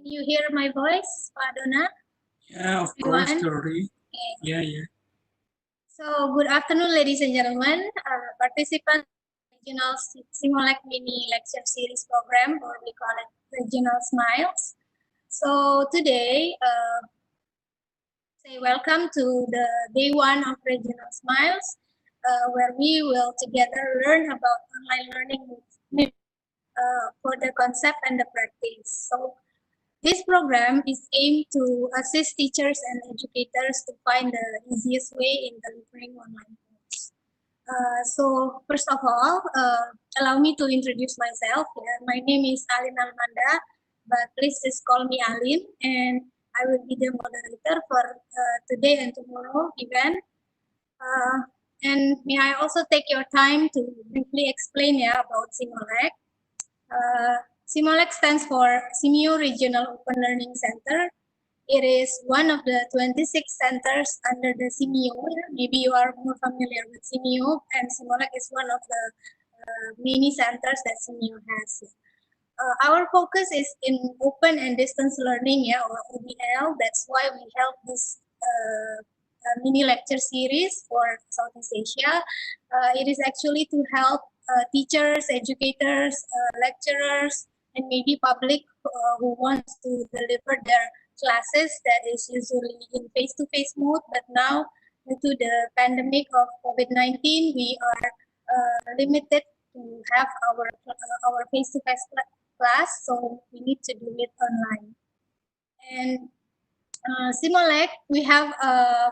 Can you hear my voice, Pak Dona? Yeah, of course, Tori. Yeah. So, good afternoon, ladies and gentlemen, participants Regional SEAMOLEC Mini Lecture Series Program, or we call it Regional Smiles. So, today, say welcome to the day one of Regional Smiles, where we will together learn about online learning for the concept and the practice. So, this program is aimed to assist teachers and educators to find the easiest way in delivering online course. So first of all, allow me to introduce myself. My name is Alin Almanda, but please just call me Alin, and I will be the moderator for today and tomorrow event. And may I also take your time to briefly explain about SEAMOLEC. SEAMOLEC stands for SEAMEO Regional Open Learning Center. It is one of the 26 centers under the SEAMEO. Maybe you are more familiar with SEAMEO, and SEAMOLEC is one of the many centers that SEAMEO has. Our focus is in open and distance learning, or ODL. That's why we held this mini lecture series for Southeast Asia. It is actually to help teachers, educators, lecturers, and maybe public who wants to deliver their classes that is usually in face-to-face mode, but now due to the pandemic of COVID-19, we are limited to have our face-to-face class, so we need to do it online. And SEAMOLEC, we have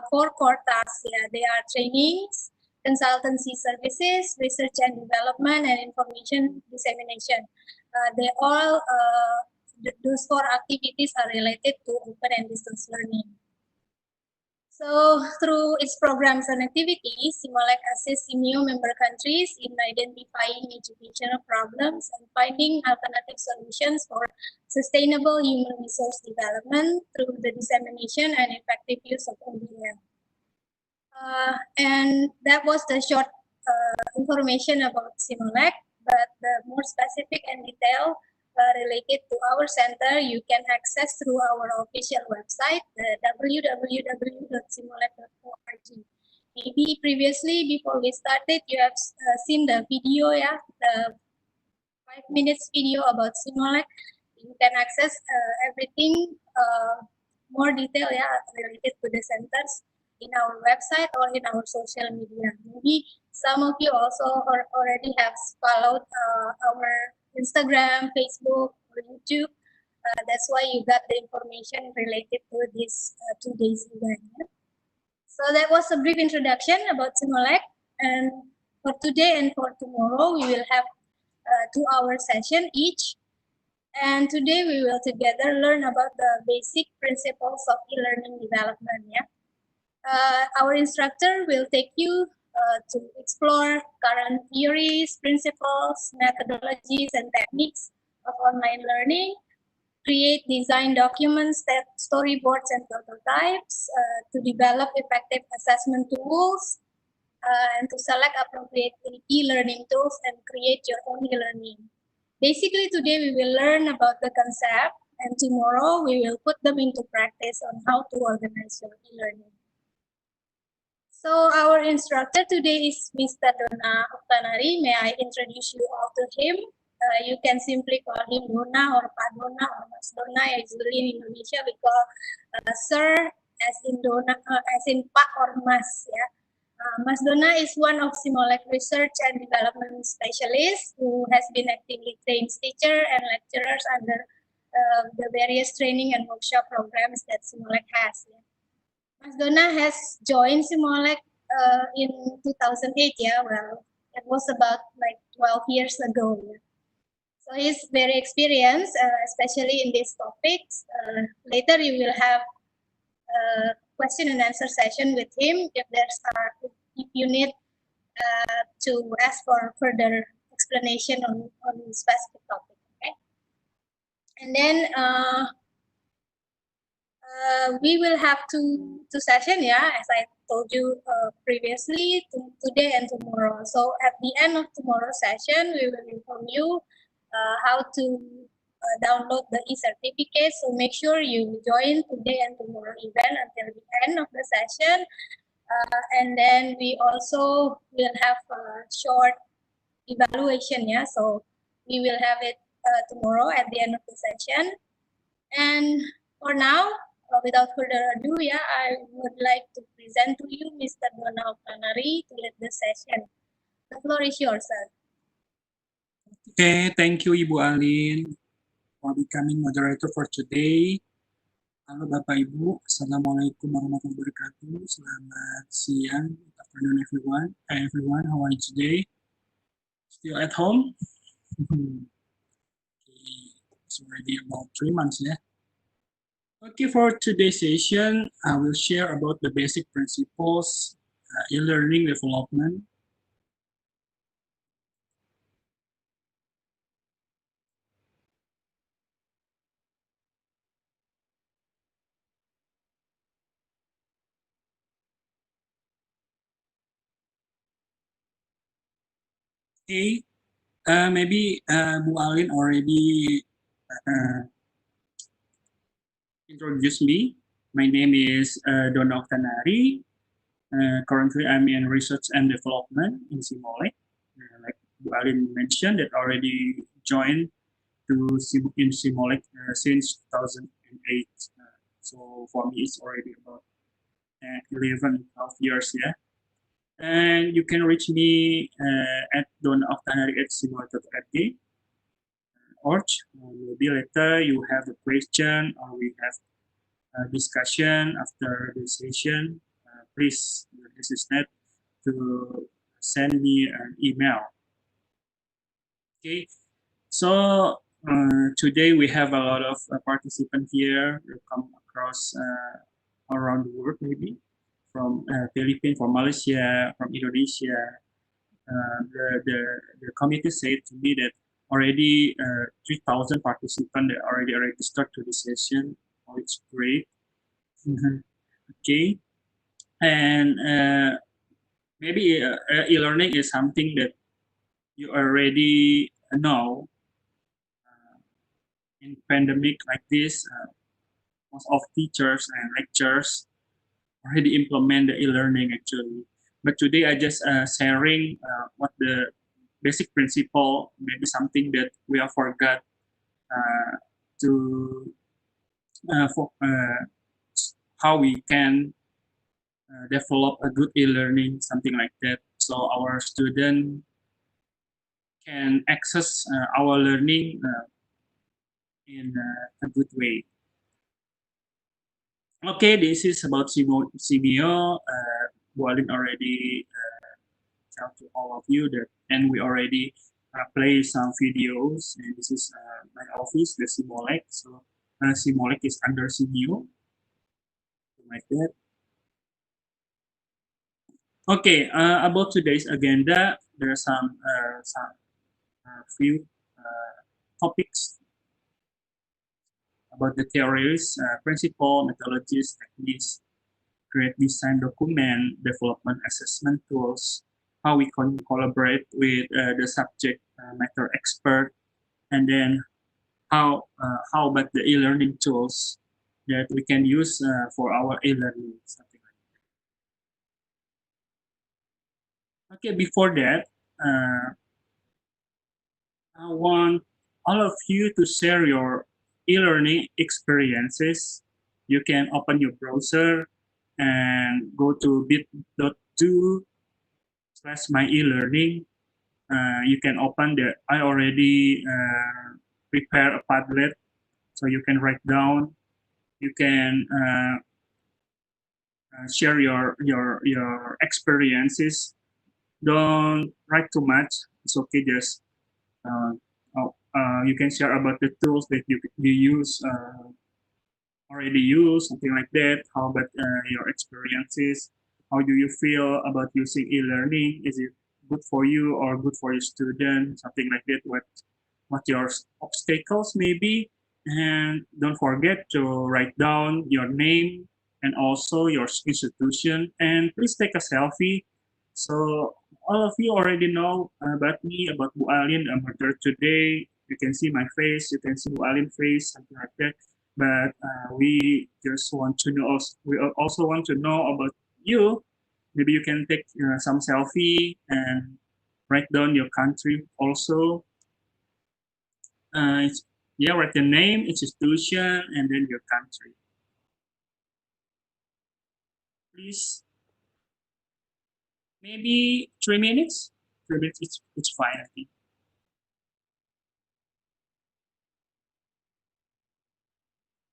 4 core tasks here. They are trainings, consultancy services, research and development, and information dissemination. They all, those 4 activities are related to open and distance learning. So through its programs and activities, SEAMOLEC assists SEAMEO member countries in identifying educational problems and finding alternative solutions for sustainable human resource development through the dissemination and effective use of ODL. And that was the short information about SEAMOLEC, but the more specific and detailed related to our center, you can access through our official website, www.seamolec.org. Maybe previously, before we started, you have seen the video, the 5 minutes video about SEAMOLEC. You can access everything more detail, related to the centers in our website or in our social media. Maybe some of you also already have followed our Instagram, Facebook, or YouTube. That's why you got the information related to this 2 days event. So that was a brief introduction about SEAMOLEC. And for today and for tomorrow, we will have 2-hour session each. And today we will together learn about the basic principles of e-learning development. Our instructor will take you to explore current theories, principles, methodologies, and techniques of online learning, create design documents, storyboards, and prototypes, to develop effective assessment tools, and to select appropriate e-learning tools and create your own e-learning. Basically, today we will learn about the concept, and tomorrow we will put them into practice on how to organize your e-learning. So our instructor today is Mr. Dona Oktanari. May I introduce you all to him? You can simply call him Dona or Pak Dona or Mas Dona. Usually in Indonesia we call Sir as in Dona, as in Pak or Mas. Mas Dona is one of SEAMOLEC research and development specialists who has been actively trained teacher and lecturers under the various training and workshop programs that SEAMOLEC has. Mas Dona has joined SEAMOLEC in 2008. Well, it was about like 12 years ago. So he's very experienced, especially in these topics. Later you will have a question and answer session with him if you need to ask for further explanation on specific topic. Okay, and then we will have two sessions, as I told you previously, today and tomorrow. So at the end of tomorrow's session, we will inform you how to download the e-certificate. So make sure you join today and tomorrow event until the end of the session. And then we also will have a short evaluation. Yeah, so we will have it tomorrow at the end of the session. And for now, without further ado, yeah, I would like to present to you Mr. Donald Planari to lead the session. The floor is yours, sir. Okay, thank you Ibu Alin for becoming moderator for today. Halo Bapak Ibu, Assalamualaikum warahmatullahi wabarakatuh. Selamat siang, afternoon everyone. Hi everyone, how are you today? Still at home? Okay, it's already about 3 months, yeah. Okay, for today's session, I will share about the basic principles e-learning development. Okay, maybe Bu Alin already introduced me. My name is Donald Tanari. Currently, I'm in research and development in SEAMOLEC. Like Bu Alin mentioned, that already joined in SEAMOLEC since 2008. So for me, it's already about 11 12 years, yeah. And you can reach me at donaldtanari@simolec.org. Or maybe later you have a question or we have a discussion after the session. Please don't hesitate to send me an email. Okay, so today we have a lot of participants here who come across around the world, maybe from Philippines, from Malaysia, from Indonesia. The committee said to me that already 3,000 participants that already registered to the session. Oh, it's great. Okay, and maybe e-learning is something that you already know. In pandemic like this, most of teachers and lecturers already implement the e-learning actually. But today I just sharing what the basic principle, maybe something that we have forgot to for, how we can develop a good e-learning, something like that. So our student can access our learning in a good way. Okay, this is about SEAMEO. Walin already tell to all of you that, and we already play some videos. And this is my office, the SEAMOLEC. So SEAMOLEC is under SEAMEO, like that. Okay, about today's agenda, there are some few topics about the theories, principle, methodologies, techniques, create design document, development assessment tools, how we can collaborate with the subject matter expert, and then how about the e-learning tools that we can use for our e-learning, something like that. Okay, before that, I want all of you to share your e-learning experiences. You can open your browser and go to bit.do/my-e-learning. You can open I already prepare a Padlet, so you can write down. You can share your experiences. Don't write too much. It's okay. Just you can share about the tools that you use already use, something like that. How about your experiences? How do you feel about using e-learning? Is it good for you or good for your student? Something like that. What your obstacles maybe? And don't forget to write down your name and also your institution. And please take a selfie. So all of you already know about me, about Bu Alin, I'm here today. You can see my face, you can see Alim's face, something like that. But we just want to know, we also want to know about you. Maybe you can take some selfie and write down your country also. Yeah, write your name, institution, and then your country. Please, maybe 3 minutes. 3 minutes, it's fine, I think.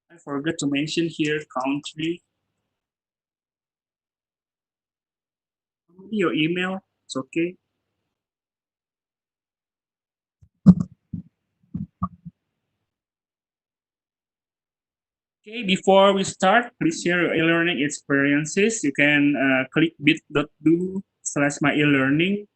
I forgot to mention here country. Maybe your email, it's okay. Okay, before we start, please share your e-learning experiences. You can click bit.do/my e-learning.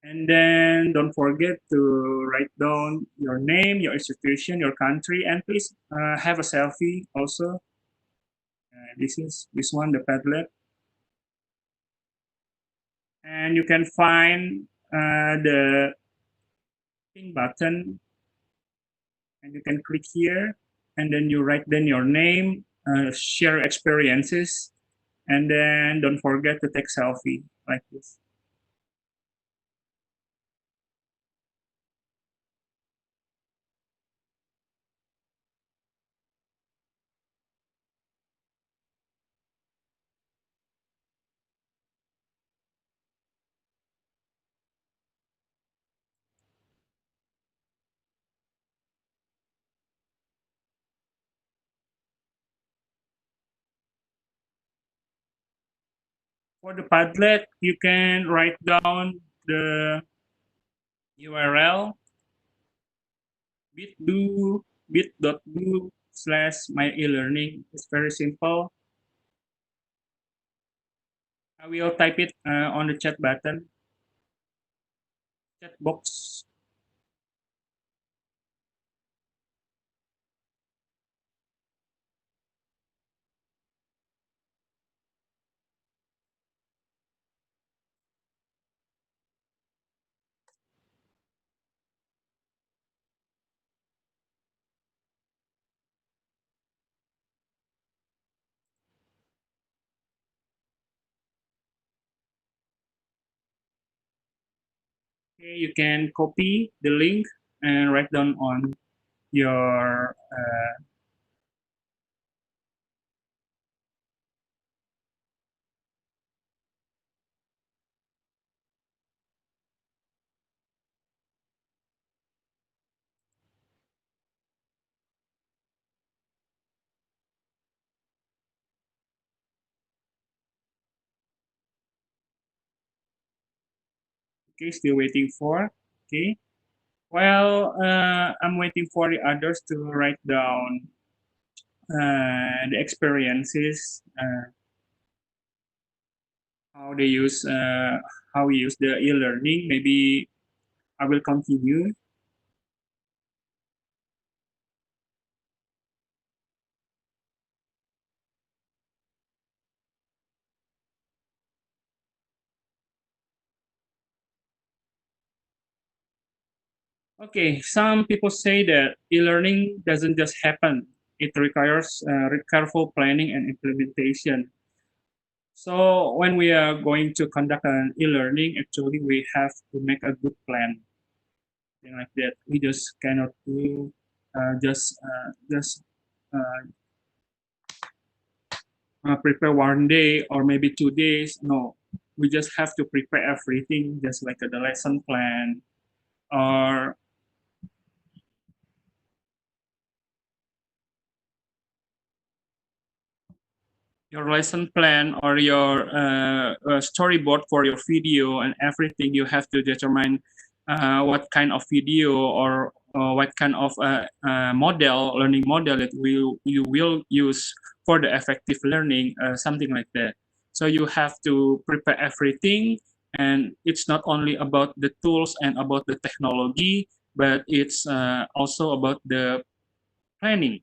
And then don't forget to write down your name, your institution, your country, and please have a selfie also. This is this one, the Padlet. And you can find the pink button, and you can click here, and then you write then your name, share experiences, and then don't forget to take selfie like this. For the Padlet, you can write down the URL bit.do/my e-learning. It's very simple. I will type it on the chat button, chat box. Okay, you can copy the link and write down on your okay, still waiting for. Okay. Well, I'm waiting for the others to write down the experiences, how they use, how we use the e-learning. Maybe I will continue. Okay, some people say that e-learning doesn't just happen. It requires careful planning and implementation. So when we are going to conduct an e-learning, actually we have to make a good plan. Something like that. We just cannot do just prepare 1 day or maybe 2 days. No, we just have to prepare everything, just like the lesson plan or your lesson plan or your storyboard for your video and everything. You have to determine what kind of video or what kind of learning model that you will use for the effective learning, something like that. So you have to prepare everything, and it's not only about the tools and about the technology, but it's also about the planning.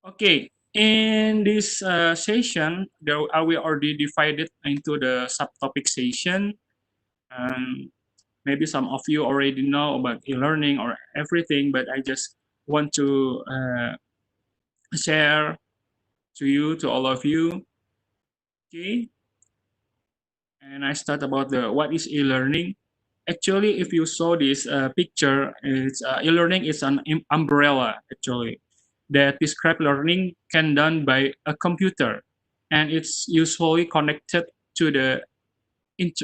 Okay, in this session, we already divided into the subtopic session. Um, Maybe some of you already know about e-learning or everything, but I just want to share to you, to all of you. Okay, and I start about the what is e-learning. Actually, if you saw this picture, it's e-learning is an umbrella actually that describe learning can done by a computer, and it's usually connected to the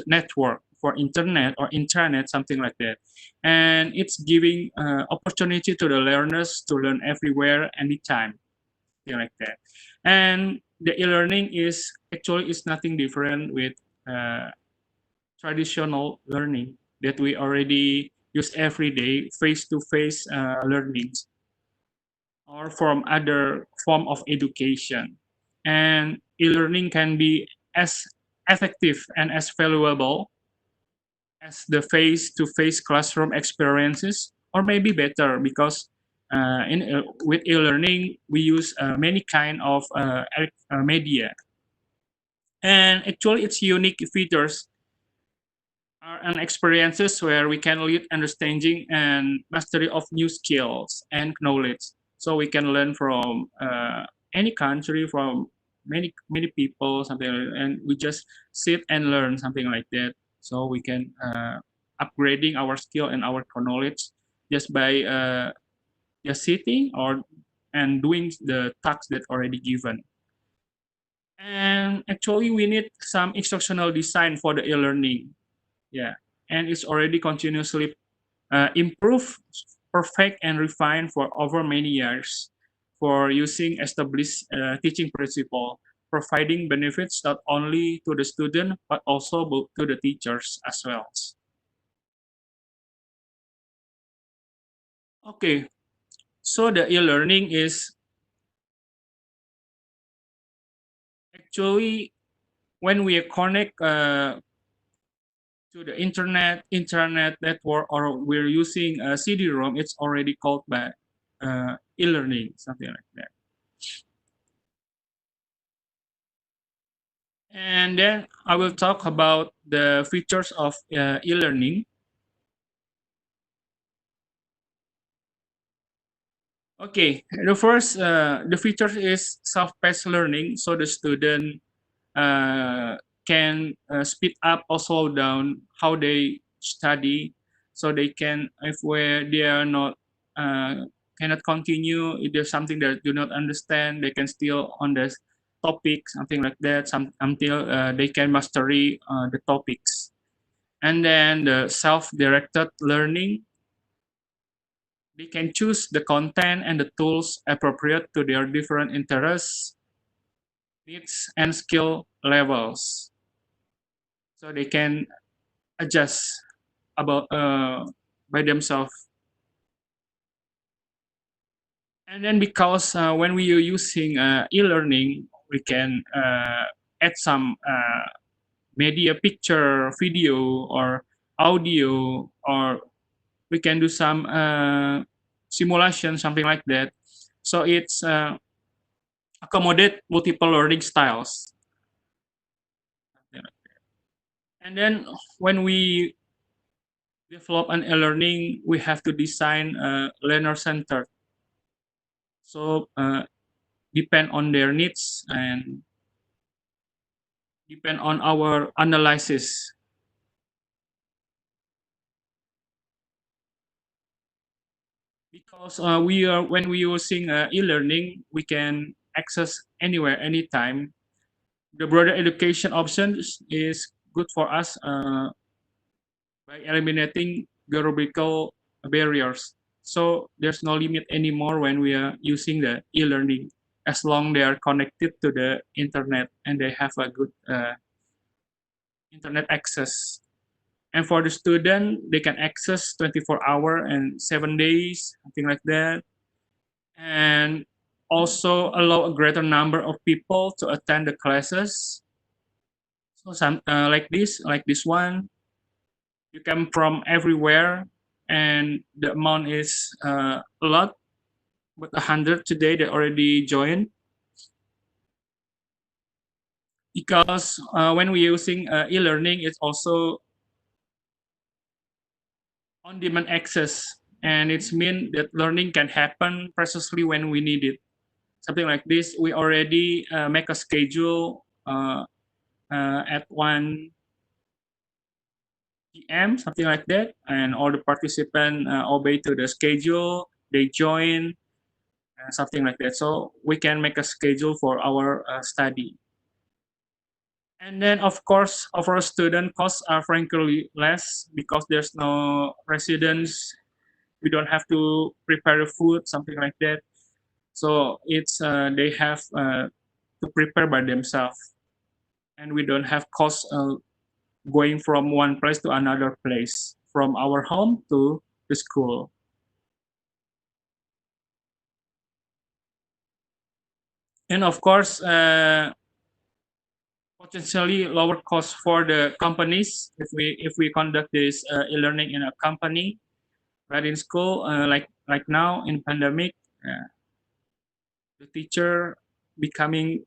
network for internet or intranet, something like that. And it's giving opportunity to the learners to learn everywhere, anytime, something like that. And the e-learning is actually is nothing different with uh, traditional learning that we already use every day, face-to-face learnings, or from other form of education. And e-learning can be as effective and as valuable as the face-to-face classroom experiences, or maybe better because with e-learning we use many kind of media, and actually its unique features are an experiences where we can lead understanding and mastery of new skills and knowledge. So we can learn from any country, from many people, something like that, and we just sit and learn something like that. So we can upgrading our skill and our knowledge just by just sitting or and doing the tasks that already given. And actually, we need some instructional design for the e-learning. Yeah, and it's already continuously improved, perfect, and refined for over many years for using established teaching principle, providing benefits not only to the student but also to the teachers as well. Okay, so the e-learning is actually when we connect to the internet network, or we're using a CD-ROM, it's already called by e-learning, something like that. And then I will talk about the features of e-learning. Okay, the feature is self-paced learning, so the student uh, can speed up or slow down how they study, so they can, if where they are not cannot continue, if there's something that do not understand, they can still on the topic, something like that, until they can mastery the topics. And then the self-directed learning, they can choose the content and the tools appropriate to their different interests, needs, and skill levels. So they can adjust about by themselves. And then because when we are using e-learning, we can add some media, picture, video, or audio, or we can do some simulation, something like that. So it's accommodate multiple learning styles. And then when we develop an e-learning, we have to design learner-centered. So depend on their needs and depend on our analysis. Because we are when we using e-learning, we can access anywhere, anytime. The broader education options is good for us by eliminating geographical barriers. So there's no limit anymore when we are using the e-learning, as long they are connected to the internet and they have a good internet access. And for the student, they can access 24-hour and 7 days, something like that. And also allow a greater number of people to attend the classes. So some like this one, you come from everywhere, and the amount is a lot, but 100 today they already joined. Because when we're using e-learning, it's also on-demand access, and it's mean that learning can happen precisely when we need it. Something like this, we already make a schedule at 1 p.m., something like that, and all the participants obey to the schedule, they join, something like that. So we can make a schedule for our study. And then, of course, overall student costs are frankly less because there's no residence. We don't have to prepare the food, something like that. So it's they have to prepare by themselves, and we don't have costs going from one place to another place, from our home to the school. And of course, potentially lower cost for the companies if we conduct this e-learning in a company, right? In school, like now in pandemic, the teacher becoming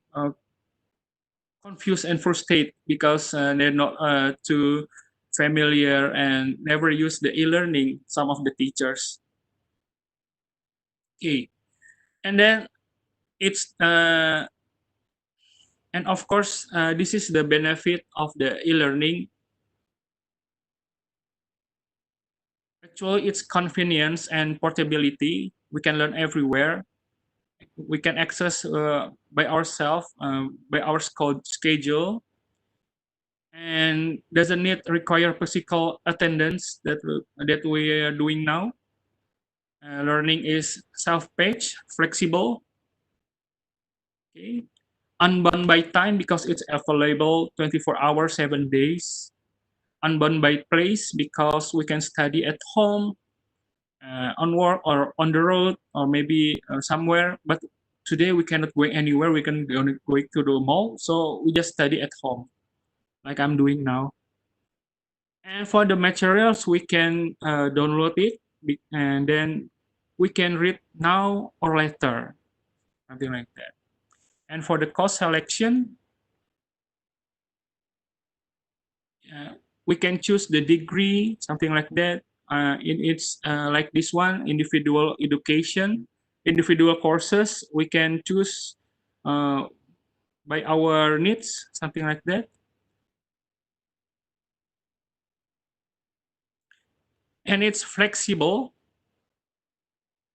confused and frustrated because they're not too familiar and never use the e-learning, some of the teachers. Okay, and then it's and of course this is the benefit of the e-learning. Actually, it's convenience and portability. We can learn everywhere. We can access by ourselves, by our schedule, and doesn't need require physical attendance that we are doing now. Learning is self-paced, flexible, okay, unbound by time because it's available 24 hours, 7 days, unbound by place because we can study at home, on work or on the road or maybe somewhere. But today we cannot go anywhere. We can only go to the mall, so we just study at home, like I'm doing now. And for the materials, we can download it, and then we can read now or later, something like that. And for the course selection, we can choose the degree, something like that. It's like this one, individual education, individual courses. We can choose by our needs, something like that. And it's flexible.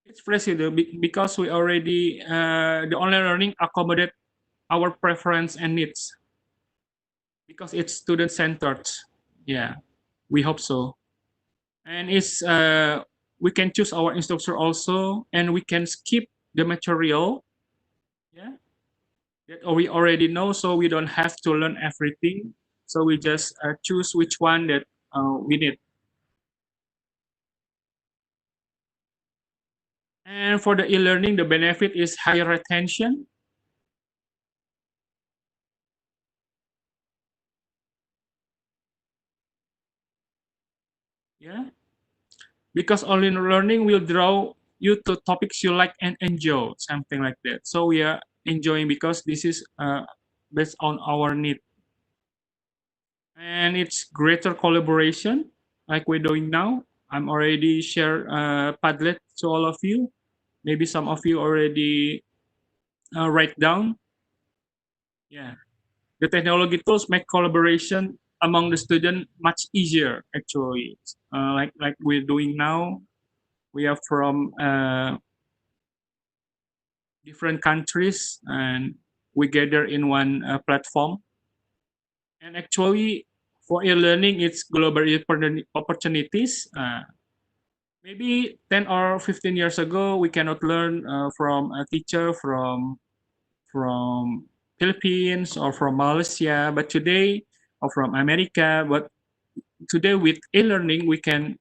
It's flexible because we already the online learning accommodate our preference and needs because it's student centered. Yeah, we hope so. And it's we can choose our instructor also, and we can skip the material, yeah, that we already know, so we don't have to learn everything. So we just choose which one that we need. And for the e-learning, the benefit is higher retention. Yeah, because online learning will draw you to topics you like and enjoy, something like that. So we are enjoying because this is based on our need. And it's greater collaboration, like we're doing now. I'm already share Padlet to all of you. Maybe some of you already write down. Yeah, the technology tools make collaboration among the student much easier. Actually, like we're doing now. We are from different countries, and we gather in one platform. And actually, for e-learning, it's global opportunities. Maybe 10 or 15 years ago, we cannot learn from a teacher from Philippines or from Malaysia, but today, or from America. But today with e-learning, we can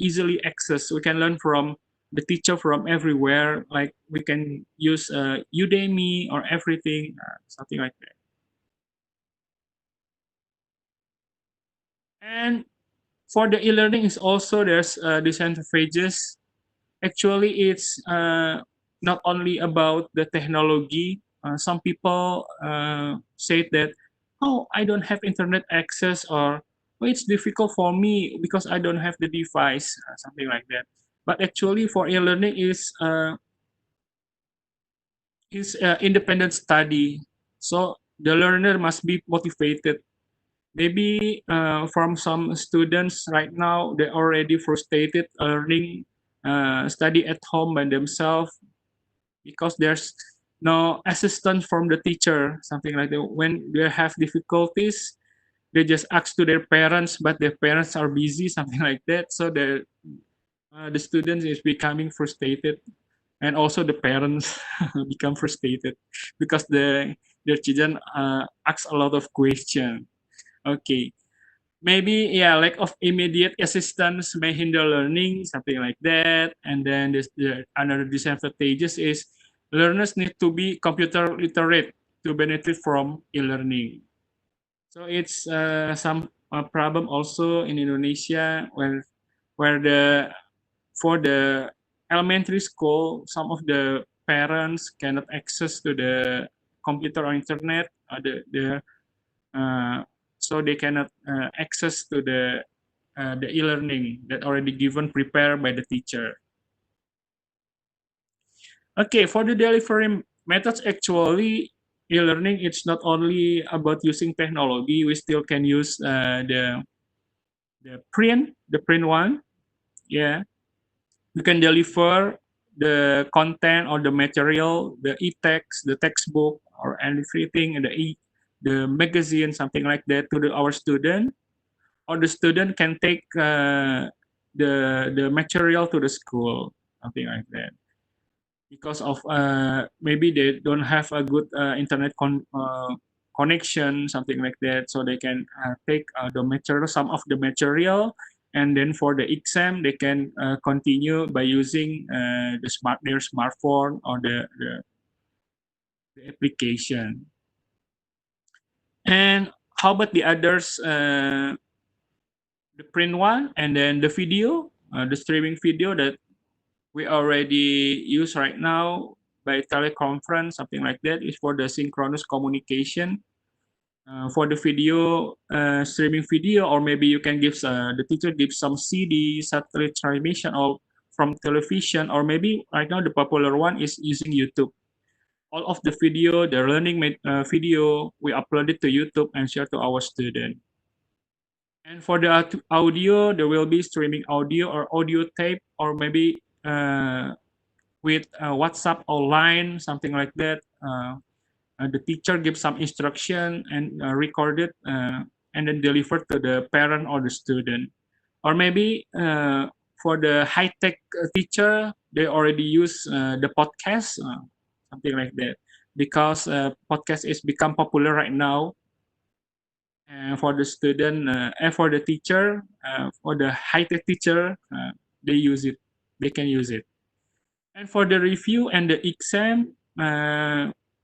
easily access. We can learn from the teacher from everywhere. Like we can use Udemy or everything, something like that. And for the e-learning is also there's disadvantages. Actually, it's not only about the technology. Some people say that, oh, I don't have internet access, or oh, it's difficult for me because I don't have the device, something like that. But actually, for e-learning is independent study. So the learner must be motivated. Maybe from some students right now, they already frustrated learning, study at home by themselves because there's no assistance from the teacher, something like that. When they have difficulties, they just ask to their parents, but their parents are busy, something like that. So the students is becoming frustrated, and also the parents become frustrated because their children ask a lot of questions. Okay, maybe yeah, lack of immediate assistance may hinder learning, something like that. And then the another disadvantages is learners need to be computer literate to benefit from e-learning. So it's some problem also in Indonesia where the for the elementary school, some of the parents cannot access to the computer or internet, uh, so they cannot access to the e-learning that already given prepared by the teacher. Okay, for the delivery methods, actually, e-learning it's not only about using technology. We still can use the print one. Yeah, you can deliver the content or the material, the e-text, the textbook, or everything, and the magazine, something like that, to our student, or the student can take the material to the school, something like that. Because of maybe they don't have a good internet connection, something like that, so they can take the material, some of the material, and then for the exam they can continue by using their smartphone or the application. And how about the others, the print one, and then the video, the streaming video that we already use right now by teleconference, something like that, is for the synchronous communication. For the video, streaming video, or maybe you can give the teacher gives some CD, satellite transmission, or from television, or maybe right now the popular one is using YouTube. All of the video, the learning video, we upload it to YouTube and share to our student. And for the audio, there will be streaming audio or audio tape, or maybe with WhatsApp or Line, something like that. The teacher gives some instruction and record it and then deliver to the parent or the student. Or maybe for the high-tech teacher, they already use the podcast, something like that, because podcast is become popular right now. And for the student and for the teacher, for the high-tech teacher, they use it. They can use it. And for the review and the exam,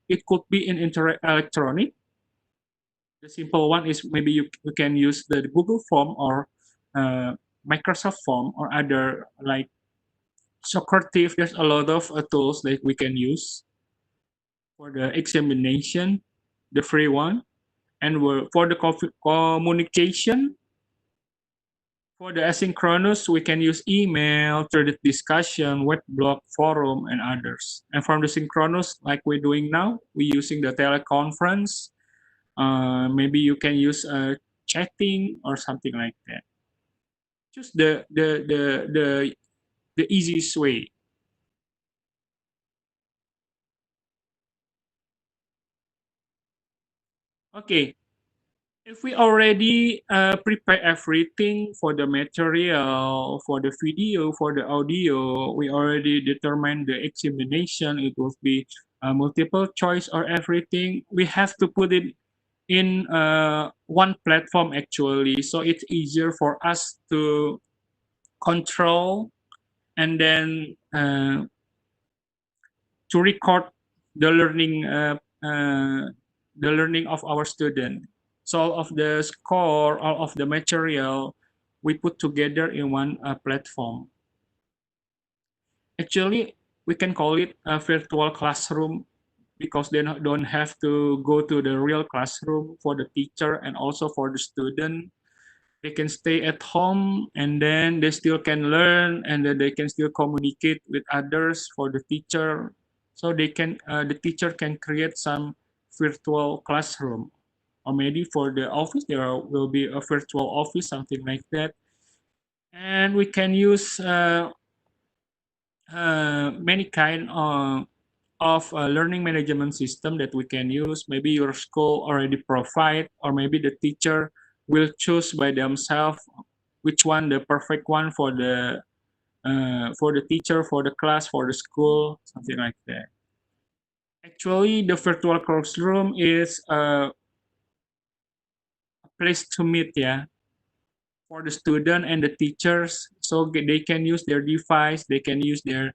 it could be in electronic. The simple one is maybe you can use the Google Form or Microsoft Form or other like Socrative. There's a lot of tools that we can use for the examination, the free one. And for the communication, for the asynchronous, we can use email, threaded discussion, web blog, forum, and others. And from the synchronous, like we're doing now, we're using the teleconference. Maybe you can use chatting or something like that. Just the easiest way. Okay, if we already prepare everything for the material, for the video, for the audio, we already determine the examination. It will be multiple choice or everything. We have to put it in one platform actually, so it's easier for us to control and then to record the learning of our student. So all of the score, all of the material, we put together in one platform. Actually, we can call it a virtual classroom because they don't have to go to the real classroom for the teacher and also for the student. They can stay at home and then they still can learn and then they can still communicate with others for the teacher. So they can the teacher can create some virtual classroom, or maybe for the office there will be a virtual office, something like that. And we can use many kind of learning management system that we can use. Maybe your school already provide, or maybe the teacher will choose by themselves which one the perfect one for the teacher, for the class, for the school, something like that. Actually, the virtual classroom is a place to meet, yeah, for the student and the teachers, so they can use their device, they can use their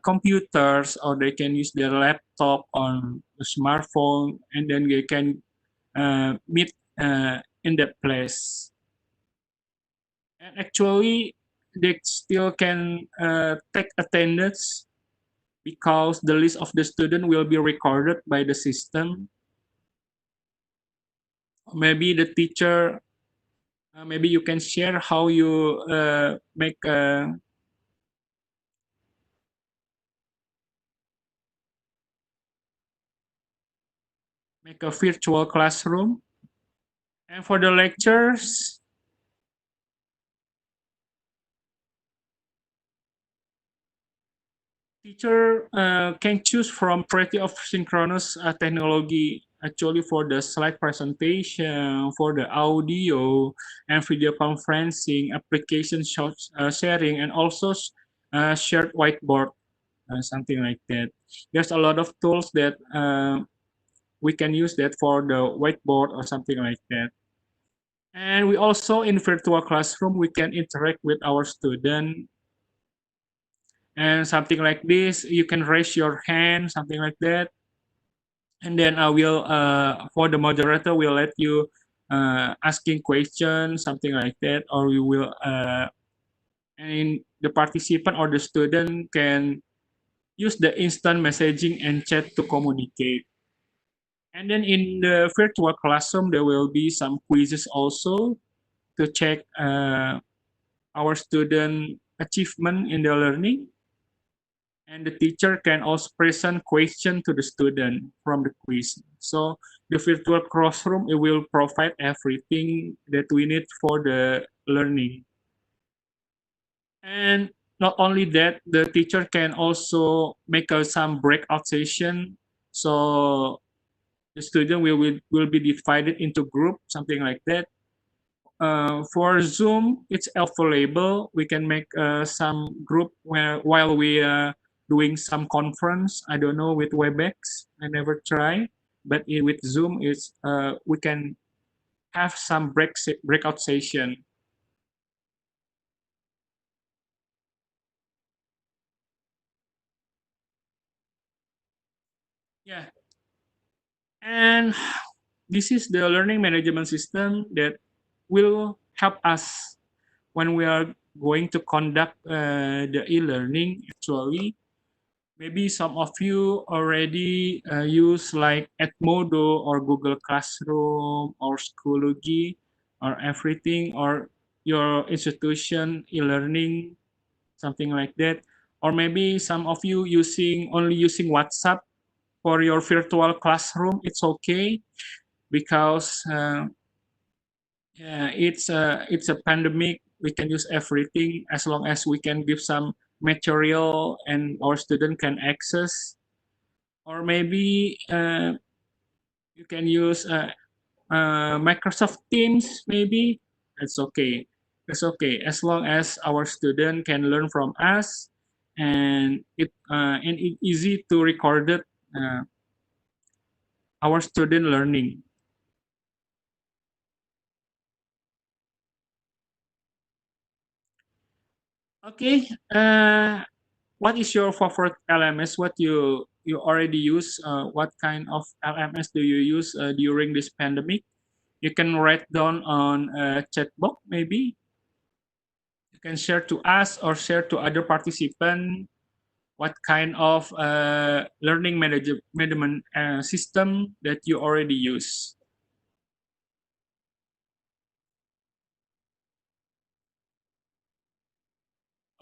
computers, or they can use their laptop on the smartphone, and then they can meet in that place. And actually, they still can take attendance because the list of the student will be recorded by the system. Maybe the teacher, maybe you can share how you make a virtual classroom. And for the lectures, teacher can choose from variety of synchronous technology, actually for the slide presentation, for the audio and video conferencing, application sharing, and also shared whiteboard, something like that. There's a lot of tools that we can use that for the whiteboard or something like that. And we also in virtual classroom, we can interact with our student and something like this. You can raise your hand, something like that. And then I will, for the moderator, will let you asking questions, something like that, or we will, and the participant or the student can use the instant messaging and chat to communicate. And then in the virtual classroom, there will be some quizzes also to check our student achievement in the learning. And the teacher can also present question to the student from the quiz. So the virtual classroom, it will provide everything that we need for the learning. And not only that, the teacher can also make some breakout session. So the student will be divided into group, something like that. For Zoom, it's available. We can make some group where while we are doing some conference. I don't know with WebEx. I never try, but with Zoom, it's we can have some breakout session. Yeah, and this is the learning management system that will help us when we are going to conduct the e-learning. Actually, maybe some of you already use like Edmodo or Google Classroom or Schoology or everything, or your institution e-learning, something like that. Or maybe some of you only using WhatsApp for your virtual classroom. It's okay because yeah, it's a pandemic. We can use everything as long as we can give some material and our student can access. Or maybe you can use Microsoft Teams. Maybe it's okay. It's okay as long as our student can learn from us, and it easy to record it, our student learning. Okay. What is your favorite LMS? What you already use? What kind of LMS do you use during this pandemic? You can write down on a chat box, maybe. You can share to us or share to other participants what kind of learning management system that you already use.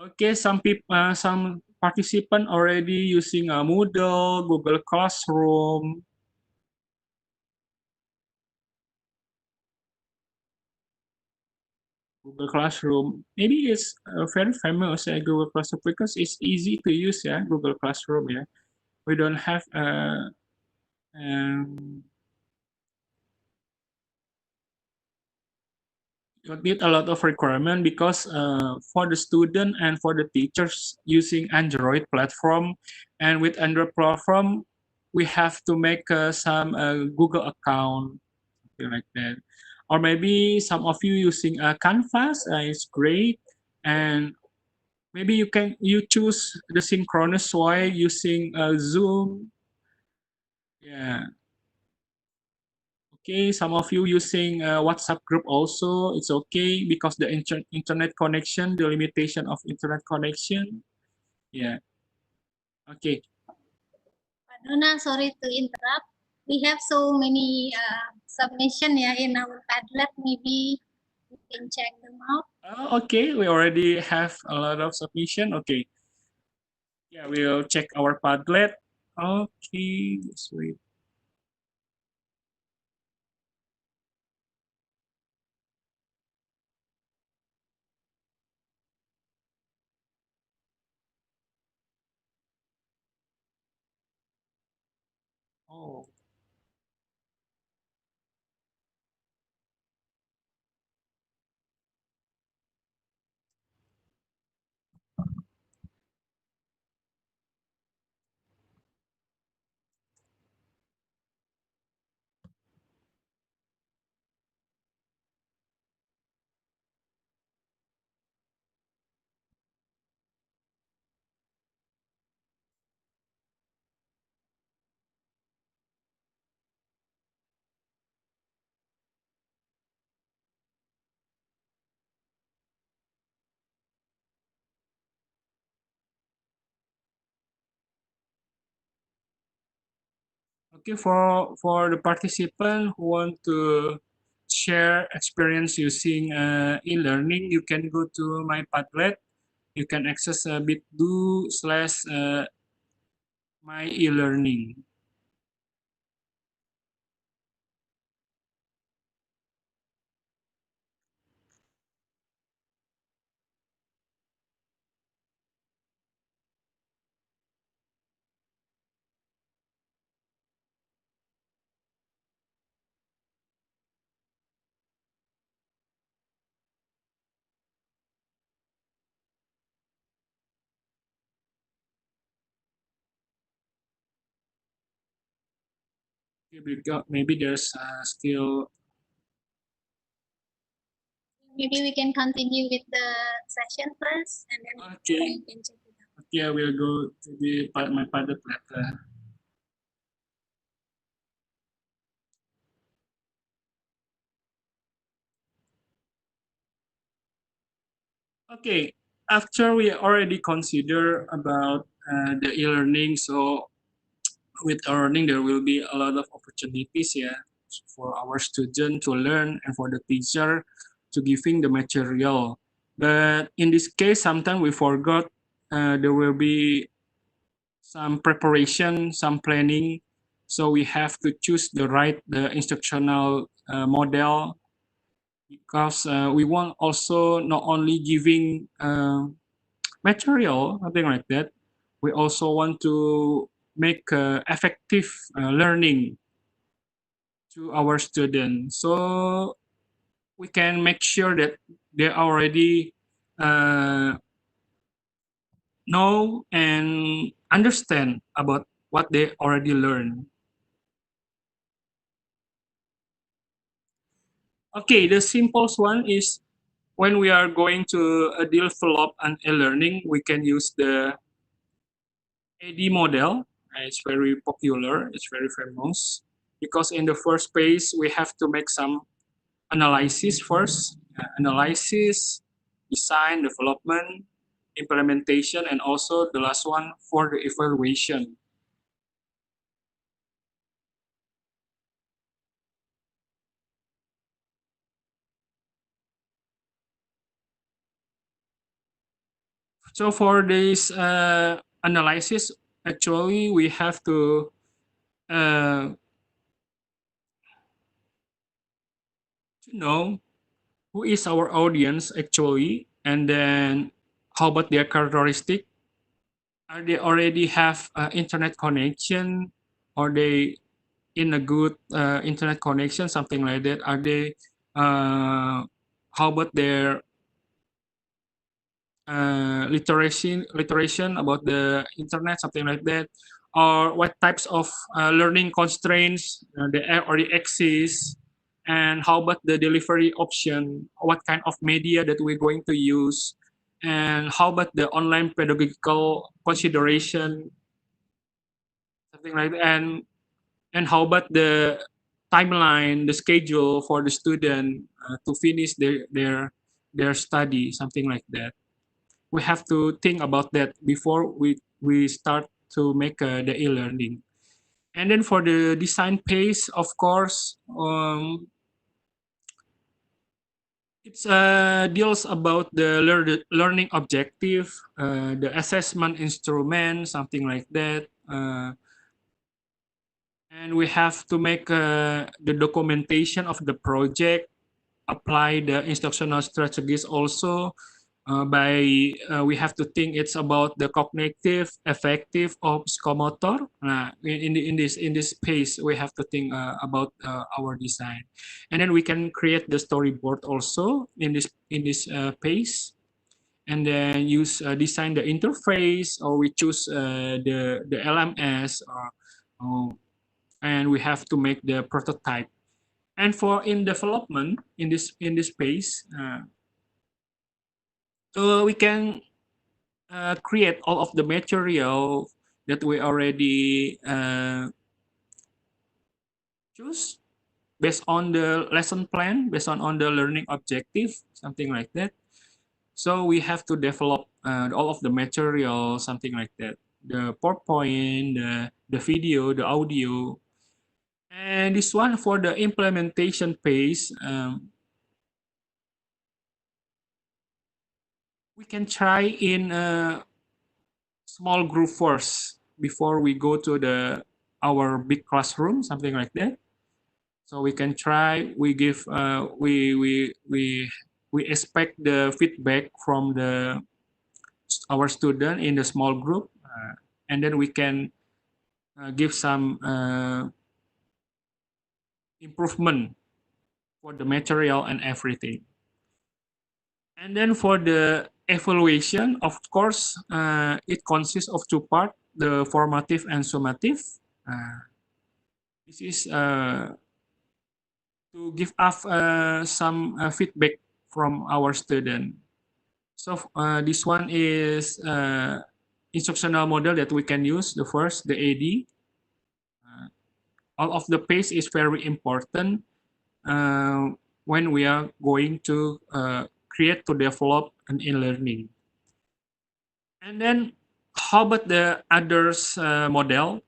Okay, some people, some participant already using Moodle, Google Classroom. Google Classroom. Maybe it's very famous, Google Classroom, because it's easy to use, yeah, Google Classroom, yeah. We don't have um, you need a lot of requirement because for the student and for the teachers using Android platform, and with Android platform, we have to make some Google account, something like that. Or maybe some of you using Canvas is great, and maybe you choose the synchronous way using Zoom. Yeah. Okay, some of you using WhatsApp group also, it's okay because the internet connection, the limitation of internet connection. Yeah. Okay. Padona, sorry to interrupt. We have so many submission in our Padlet. Maybe you can check them out. Okay, we already have a lot of submission. Okay. Yeah, we'll check our Padlet. Okay, just wait. Oh. Okay, for the participant who want to share experience using e-learning, you can go to my Padlet. You can access bit.do slash my e-learning. Maybe there's still. Maybe we can continue with the session first, and then Okay. you can check it out. Okay, I will go to my Padlet later. Okay, after we already consider about the e-learning, so with learning there will be a lot of opportunities, yeah, for our student to learn and for the teacher to giving the material. But in this case, sometimes we forgot there will be some preparation, some planning. So we have to choose the instructional model, because we want also not only giving material, something like that. We also want to make effective learning to our students. So we can make sure that they already uh, know and understand about what they already learned. Okay, the simplest one is when we are going to develop an e-learning, we can use the AD model. It's very popular, it's very famous, because in the first phase, we have to make some analysis first, analysis, design, development, implementation, and also the last one for the evaluation. So for this analysis, actually, we have to know who is our audience actually, and then how about their characteristic. Are they already have internet connection? Are they in a good internet connection, something like that? Are they, how about their literation about the internet, something like that? Or what types of learning constraints they already exist? And how about the delivery option? What kind of media that we're going to use? And how about the online pedagogical consideration, something like that? And how about the timeline, the schedule for the student to finish their study, something like that. We have to think about that before we start to make the e-learning. And then for the design phase, of course, it deals about the learning objective, the assessment instrument, something like that. And we have to make the documentation of the project, apply the instructional strategies also. We have to think it's about the cognitive, affective, or psychomotor. In this space, we have to think about our design, and then we can create the storyboard also in this phase, and then use design the interface, or we choose the LMS, and we have to make the prototype. And for in development in this space, we can create all of the material that we already choose based on the lesson plan, based on the learning objective, something like that. So we have to develop all of the material, something like that. The PowerPoint, the video, the audio. And this one for the implementation phase, we can try in a small group first before we go to our big classroom, something like that. So we can try. We expect the feedback from our student in the small group, and then we can give some improvement for the material and everything. And then for the evaluation, of course, it consists of two parts: the formative and summative. This is to give us some feedback from our student. So this one is instructional model that we can use. The first, the AD. All of the pace is very important when we are going to create to develop an e-learning. And then how about the others model?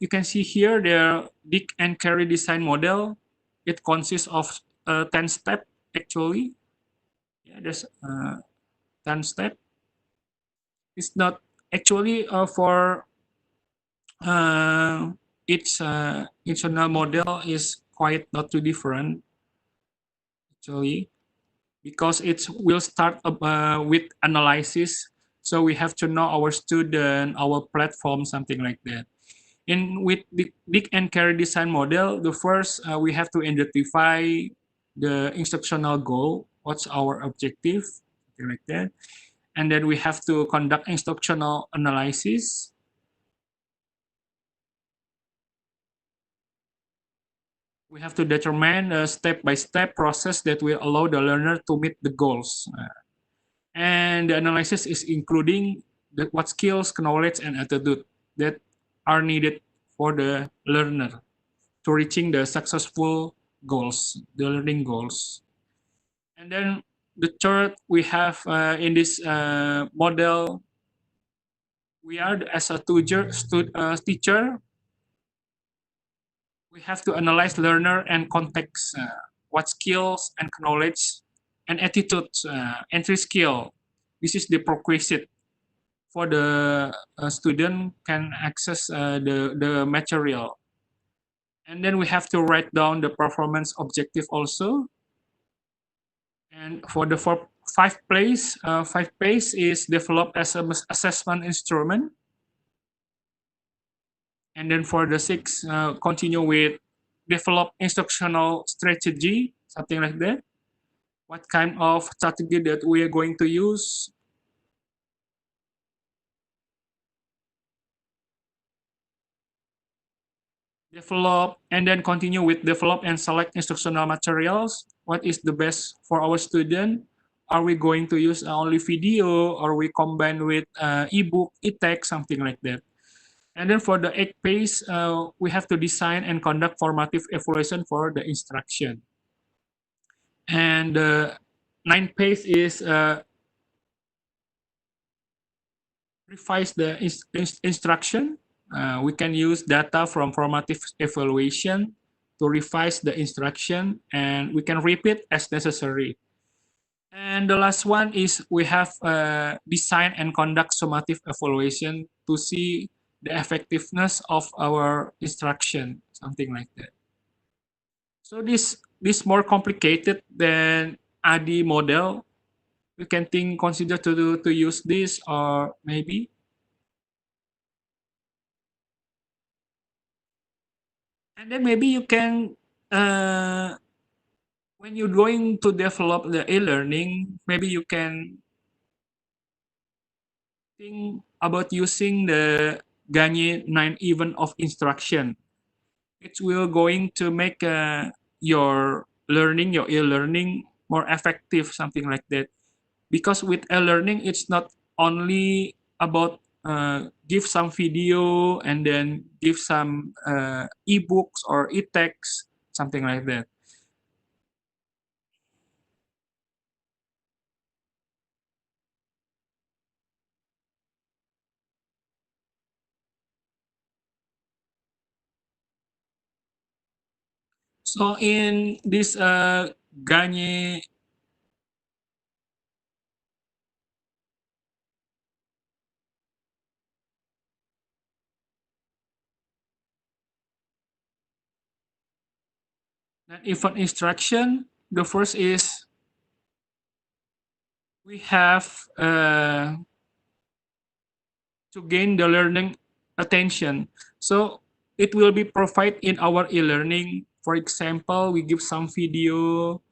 You can see here the dig and carry design model. It consists of 10 steps actually. Yeah, there's 10 steps. It's not actually for each internal model is quite not too different actually, because it will start with analysis. So we have to know our student, our platform, something like that. In with the dig and carry design model, the first we have to identify the instructional goal. What's our objective? Something like that. And then we have to conduct instructional analysis. We have to determine a step-by-step process that will allow the learner to meet the goals. And the analysis is including what skills, knowledge, and attitude that are needed for the learner to reaching the successful goals, the learning goals. And then the third we have in this model, we are as a teacher, we have to analyze learner and context. what skills and knowledge and attitudes, entry skill. This is the prerequisite for the student can access the material. And then we have to write down the performance objective also. And for the five place is develop as an assessment instrument. And then for the six, continue with develop instructional strategy, something like that. What kind of strategy that we are going to use? Develop and then continue with develop and select instructional materials. What is the best for our student? Are we going to use only video, or we combine with ebook, e-text, something like that? And then for the 8th phase, we have to design and conduct formative evaluation for the instruction. And the 9th phase is revise the instruction. We can use data from formative evaluation to revise the instruction, and we can repeat as necessary. And the last one is we have design and conduct summative evaluation to see the effectiveness of our instruction, something like that. So this more complicated than ADI model. You can consider to use this, or maybe. And then maybe you can, when you're going to develop the e-learning, maybe you can think about using the Gagne 9 event of instruction. It will going to make your learning, your e-learning more effective, something like that. Because with e-learning, it's not only about give some video and then give some ebooks or e-text, something like that. So in this Gagne event instruction, the first is we have to gain the learning attention. So it will be provided in our e-learning. For example, we give some video,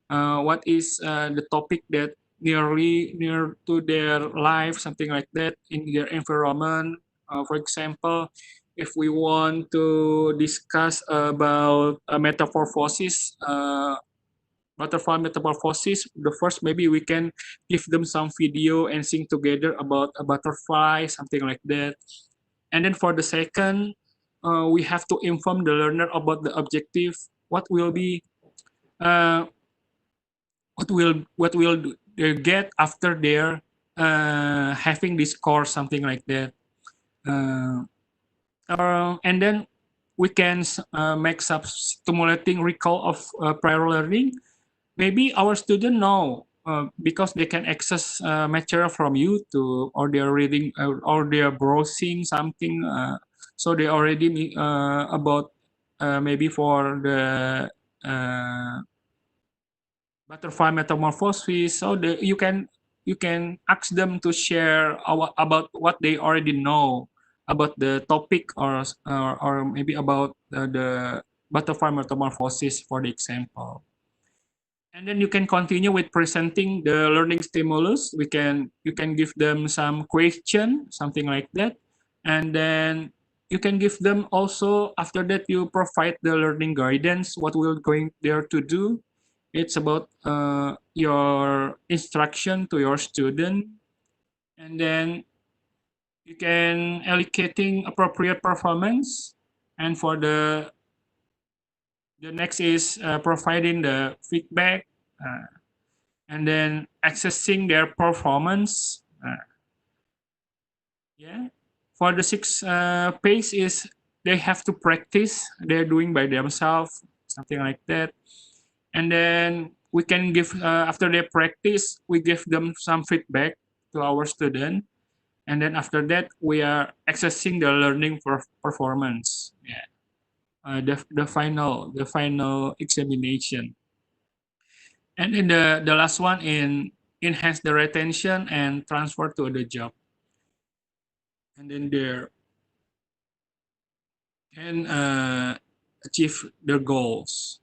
what is the topic that near to their life, something like that, in their environment. For example, if we want to discuss about metamorphosis, butterfly metamorphosis, the first maybe we can give them some video and sing together about a butterfly, something like that. And then for the second, we have to inform the learner about the objective. What will be what will they get after they're having this course, something like that. And then we can make some stimulating recall of prior learning. Maybe our student know because they can access material from YouTube, or they're reading or they're browsing something. So they already about maybe for the butterfly metamorphosis. So you can ask them to share about what they already know about the topic, or maybe about the butterfly metamorphosis, for the example. And then you can continue with presenting the learning stimulus. You can give them some question, something like that. And then you can give them also, after that you provide the learning guidance, what we're going there to do. It's about your instruction to your student. And then you can allocating appropriate performance. And for the next is providing the feedback, and then accessing their performance. Yeah. For the sixth phase is they have to practice. They're doing by themselves, something like that. And then we can give, after they practice, we give them some feedback to our student. And then after that, we are accessing the learning performance. Yeah. The final examination. And then the last one in enhance the retention and transfer to the job. And then there can achieve their goals.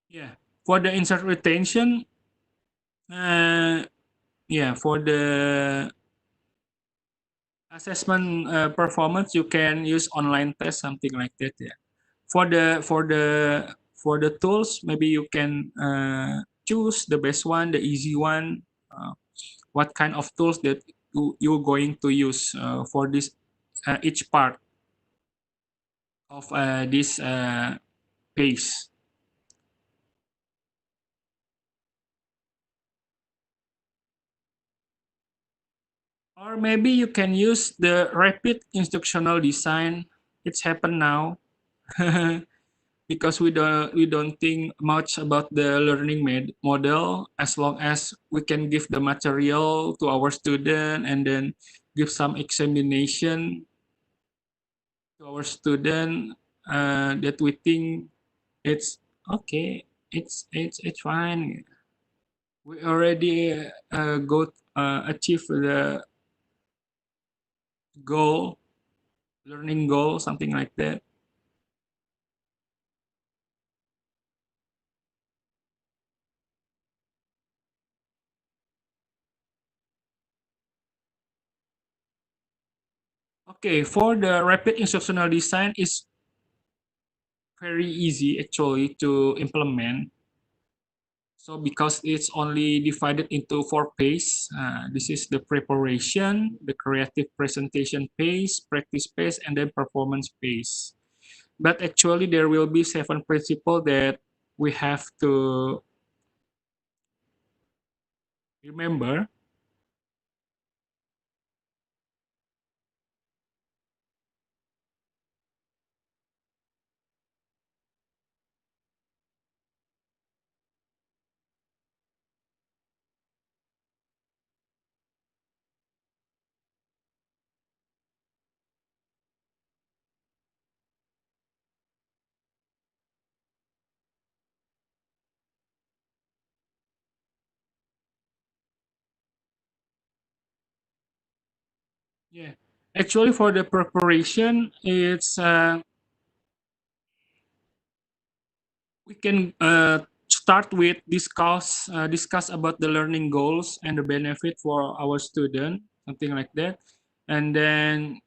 Yeah. For the insert retention, yeah, for the assessment performance, you can use online test, something like that. Yeah. For the tools, maybe you can choose the best one, the easy one. What kind of tools that you're going to use for this each part of this pace. Or maybe you can use the rapid instructional design. It's happened now. Because we don't think much about the learning model, as long as we can give the material to our student and then give some examination to our student, that we think it's okay, it's fine, we already achieve the goal, learning goal, something like that. Okay, for the rapid instructional design is very easy actually to implement. So because it's only divided into 4 phases, this is the preparation, the creative presentation phase, practice phase, and then performance phase. But actually there will be 7 principles that we have to remember. Yeah, actually for the preparation, it's we can start with discuss about the learning goals and the benefit for our student, something like that, and then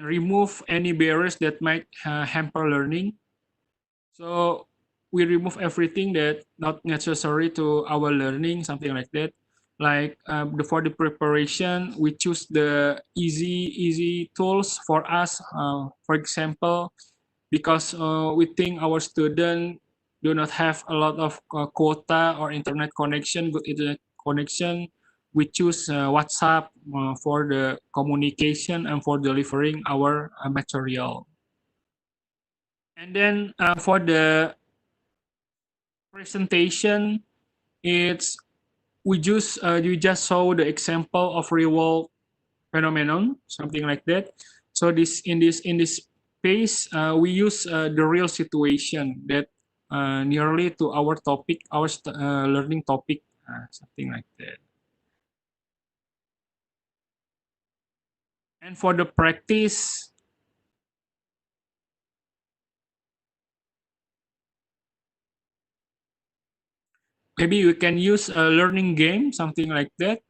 remove any barriers that might hamper learning. So we remove everything that not necessary to our learning, something like that. Like for the preparation, we choose the easy tools for us. For example, because we think our student do not have a lot of quota or internet connection, good internet connection, we choose WhatsApp for the communication and for delivering our material. And then for the presentation, it's we just saw the example of real world phenomenon, something like that. So this space, we use the real situation that nearly to our topic, our learning topic, something like that. And for the practice, maybe we can use a learning game, something like that,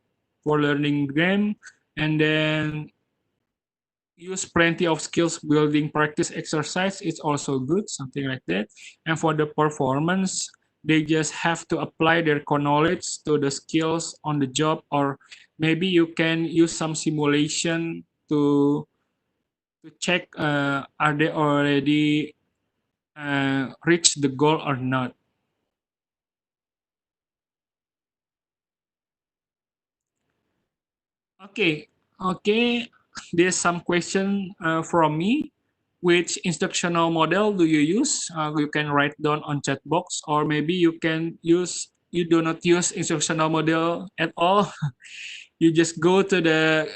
for learning game, and then use plenty of skills building practice exercise. It's also good, something like that. And for the performance, they just have to apply their knowledge to the skills on the job, or maybe you can use some simulation to check are they already reach the goal or not. Okay, okay. There's some question from me. Which instructional model do you use? You can write down on chat box, or maybe you can use, you do not use instructional model at all. You just go to the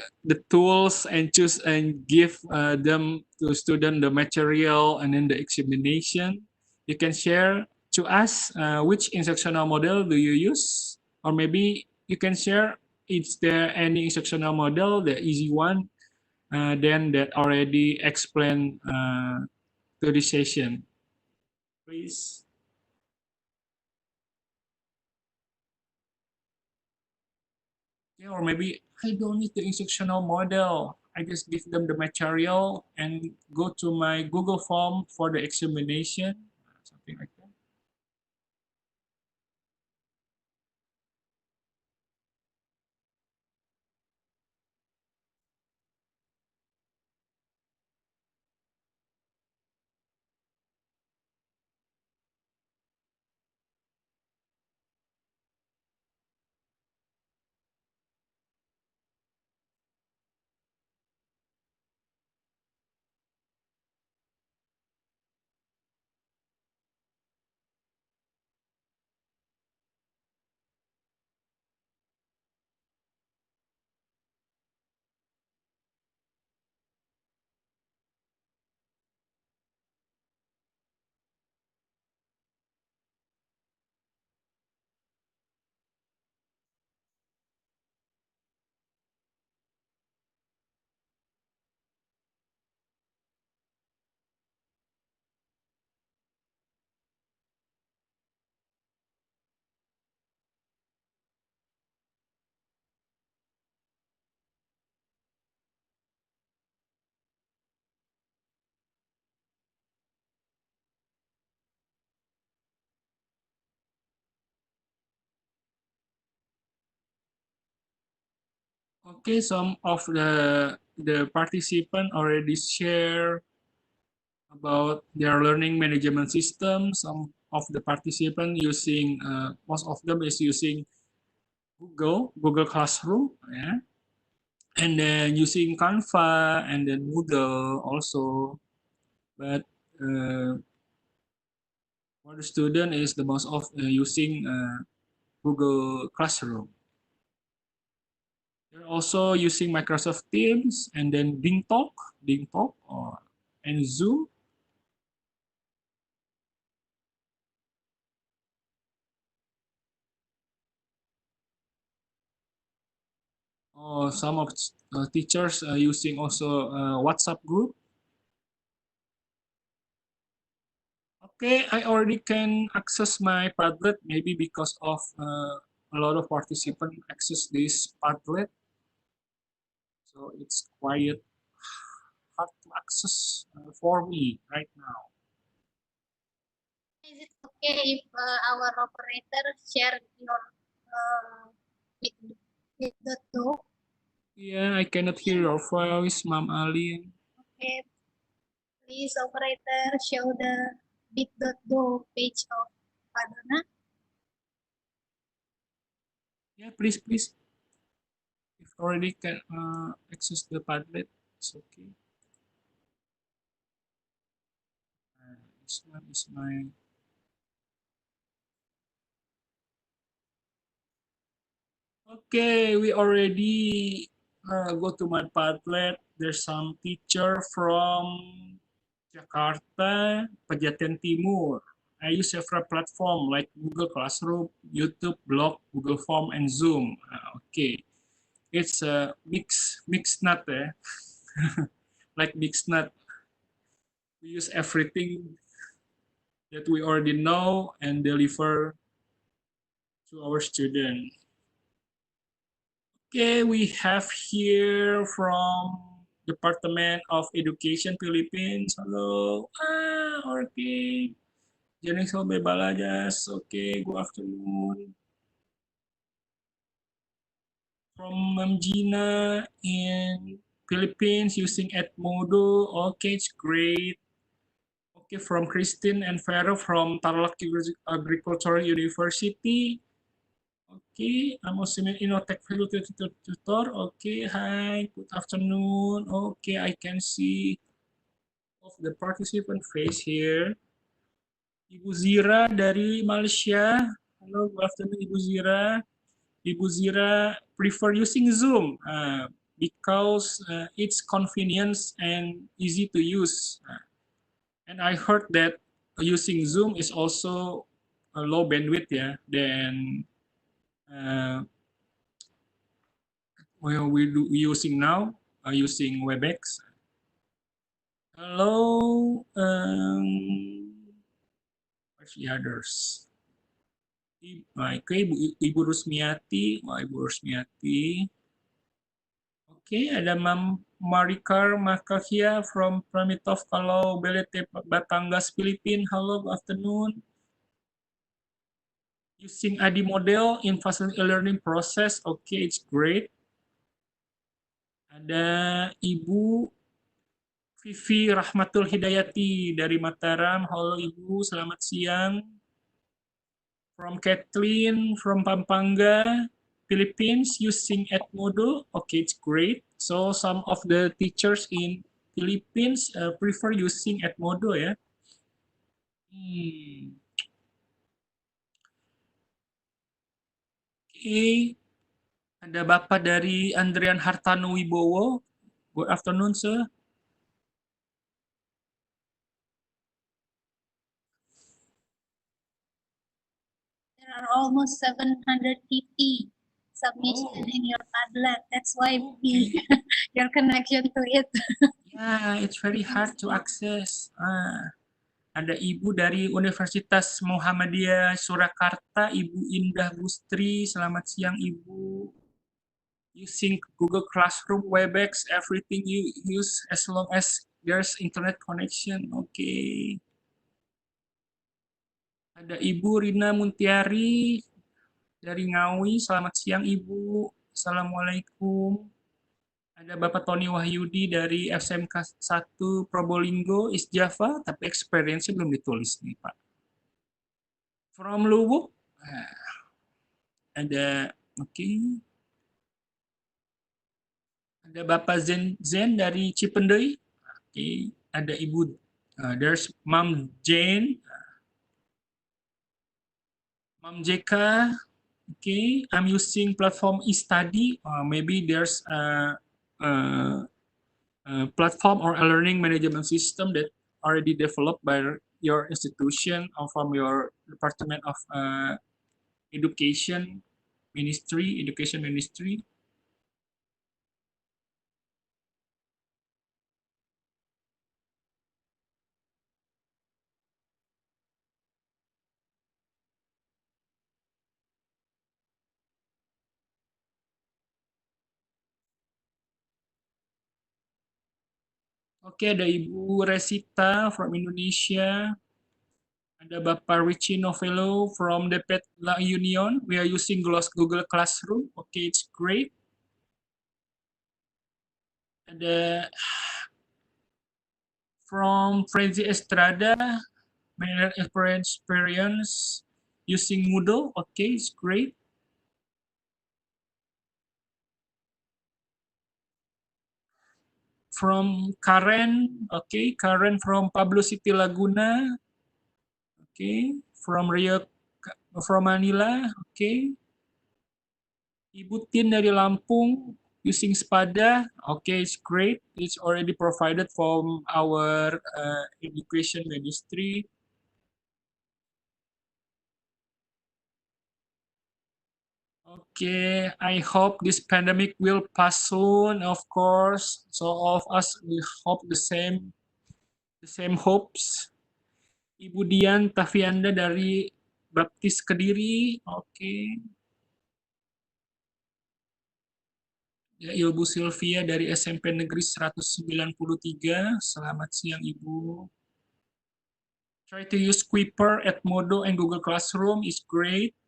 tools and choose and give them to student the material and then the examination. You can share to us which instructional model do you use, or maybe you can share, is there any instructional model, the easy one, then that already explained to the session, please. Yeah, or maybe I don't need the instructional model. I just give them the material and go to my Google form for the examination, something like that. Okay, some of the participant already share about their learning management system. Some of the participant using, most of them is using Google Classroom, yeah, and then using Canva and then Moodle also. But for the student is the most of using Google Classroom. They're also using Microsoft Teams and then DingTalk, or and Zoom. Or some of teachers are using also WhatsApp group. Okay, I already can access my Padlet, maybe because of a lot of participants access this Padlet. So it's quite hard to access for me right now. Is it okay if our operator share your bit.do? Yeah, I cannot hear your voice, Ma'am Ali. Okay, please operator show the bit.do page of Padana. Yeah, please, please. If already can access the Padlet, it's okay. This one is my. Okay, we already go to my Padlet. There's some teacher from Jakarta, Pejaten Timur. I use several platform like Google Classroom, YouTube, Blog, Google Form, and Zoom. Okay, it's a mixed nut, eh? Like mixed nut. We use everything that we already know and deliver to our student. Okay, we have here from Department of Education Philippines. Hello. Okay. Janice Balajas. Okay, good afternoon. From Ma'am Gina in Philippines using Edmodo. Okay, it's great. Okay, from Christine and Vero from Tarlac Agricultural University. Okay, I'm also Innotech tutor. Okay, hi, good afternoon. Okay, I can see of the participant face here. Ibu Zira dari Malaysia. Hello, good afternoon, Ibu Zira. Ibu Zira prefer using Zoom because it's convenience and easy to use. And I heard that using Zoom is also a low bandwidth, yeah, than well, we using now, using WebEx. Hello, where's the others? Oke, Ibu Rusmiati, Ibu Rusmiati. Oke, ada Mam Marikar Makahia from Pramitov kalau Belete Batangas, Filipina. Hello, good afternoon. Using ADI model in facility learning process. Okay, it's great. Ada Ibu Vivi Rahmatul Hidayati dari Mataram. Halo Ibu, selamat siang. From Kathleen from Pampanga, Philippines, using Edmodo. Okay, it's great. So some of the teachers in Philippines prefer using Edmodo ya. Okay. Ada Bapak dari Andrian Hartano Wibowo. Good afternoon, sir. There are almost 750 submission in your Padlet. That's why your connection to it. Yeah, it's very hard to access. Ada Ibu dari Universitas Muhammadiyah Surakarta, Ibu Indah Gustri. Selamat siang, Ibu. Using Google Classroom, WebEx, everything you use as long as there's internet connection. Okay. Ada Ibu Rina Muntiari dari Ngawi. Selamat siang, Ibu. Assalamualaikum. Ada Bapak Tony Wahyudi dari SMK 1 Probolinggo, East Java, tapi experience-nya belum ditulis nih, Pak. From Luwuk, ada, oke. Ada Bapak Zen dari Cipendei. Okay. Ada Ibu, there's Mom Jane, Mom JK. Okay, I'm using platform e-study. Maybe there's a platform or a learning management system that already developed by your institution or from your Department of Education Ministry. Oke, ada Ibu Resita from Indonesia. Ada Bapak Richie Novello from the Pet La Union. We are using Google Classroom. Okay, it's great. Ada from Frenzy Estrada, management experience using Moodle. Okay, it's great. From Karen, okay, Karen from Pablo City Laguna. Okay, from Rio, from Manila. Okay. Ibu Tin dari Lampung using Spada. Okay, it's great. It's already provided from our education ministry. Okay, I hope this pandemic will pass soon, of course. So all of us we hope the same hopes. Ibu Dian Tafianda dari Baptis Kediri. Okay. Ya, Ibu Sylvia dari SMP Negeri 193. Selamat siang, Ibu. Try to use Quiper, Edmodo, and Google Classroom is great.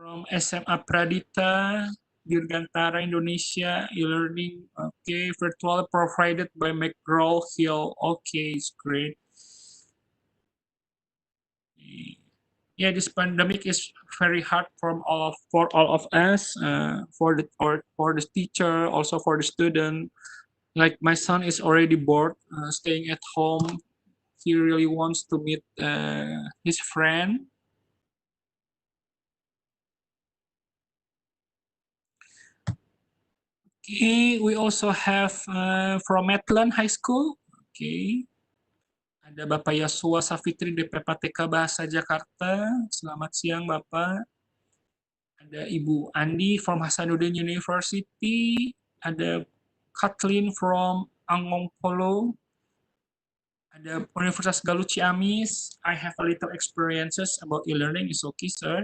From SMA Pradita, Dirgantara Indonesia, eLearning, okay, virtual provided by McGraw-Hill, okay, it's great. yeah, this pandemic is very hard for all of us, for the teacher, also for the student. Like my son is already bored, staying at home. He really wants to meet his friend. Okay, we also have from Maitland High School. Okay, ada Bapak Yasua Safitri DPPTK Bahasa Jakarta. Selamat siang Bapak. Ada Ibu Andi from Hasanuddin University. Ada Kathleen from Angong Polo. Ada Universitas Galuh Ciamis. I have a little experiences about e-learning. Is okay, sir.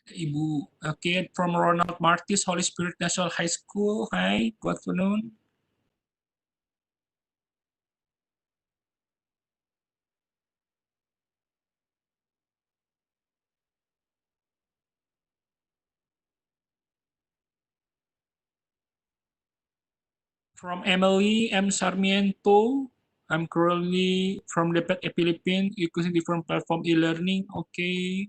Ibu, okay, from Ronald Martis, Holy Spirit National High School. Hi, good afternoon. From Emily M. Sarmiento, I'm currently from the Philippines using different platform e-learning. Okay.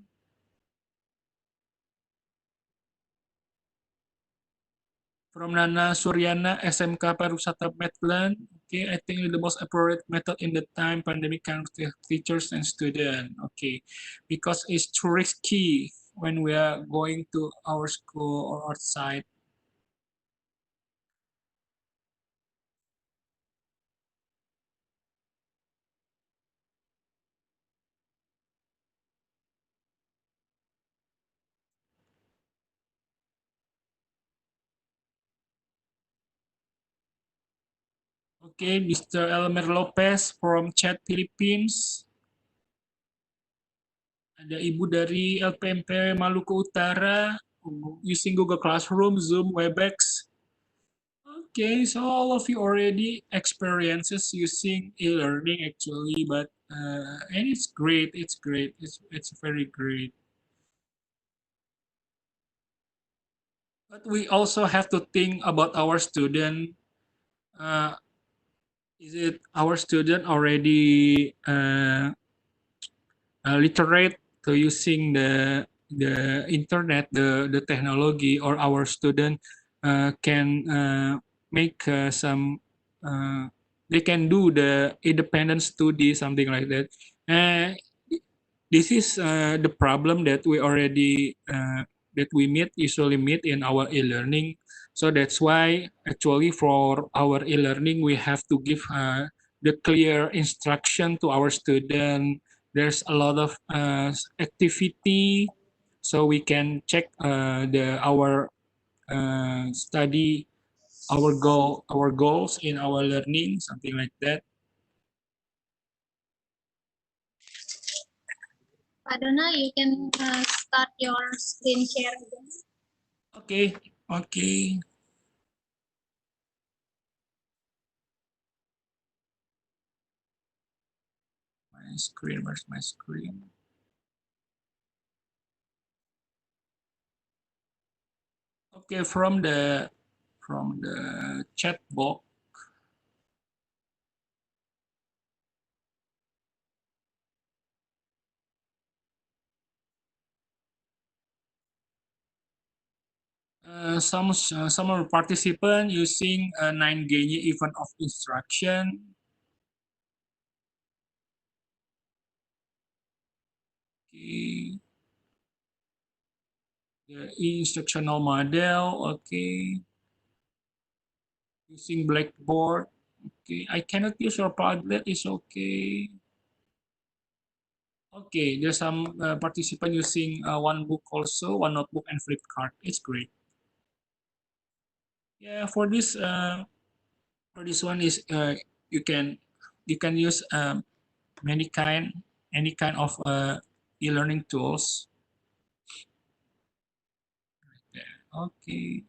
From Nana Suryana, SMK Pariwisata Maitland. Okay, I think the most appropriate method in the time pandemic can teachers and students. Okay, because it's too risky when we are going to our school or outside. Okay, Mr. Elmer Lopez from Chat Philippines. Ada ibu dari LPMP Maluku Utara using Google Classroom, Zoom, Webex. Okay, so all of you already experiences using e-learning actually, but and it's great. It's great. It's very great. But we also have to think about our student. Is it our student already literate to using the internet, the technology, or our student can make some they can do the independent study, something like that. uh, this is the problem that we already that we usually meet in our e-learning. So that's why actually for our e-learning we have to give the clear instruction to our student. There's a lot of activity, so we can check our study, our goals in our learning, something like that. Padona, you can start your screen share again. Okay, okay. My screen, where's my screen? Okay, from the chat box. Some participant using 9 Genye event of instruction. Okay. The instructional model. Okay. Using Blackboard. Okay. I cannot use your Padlet. It's okay. Okay. There's some participant using one book also, one notebook and flip card. It's great. Yeah. For this one is you can use any kind of e-learning tools. Okay.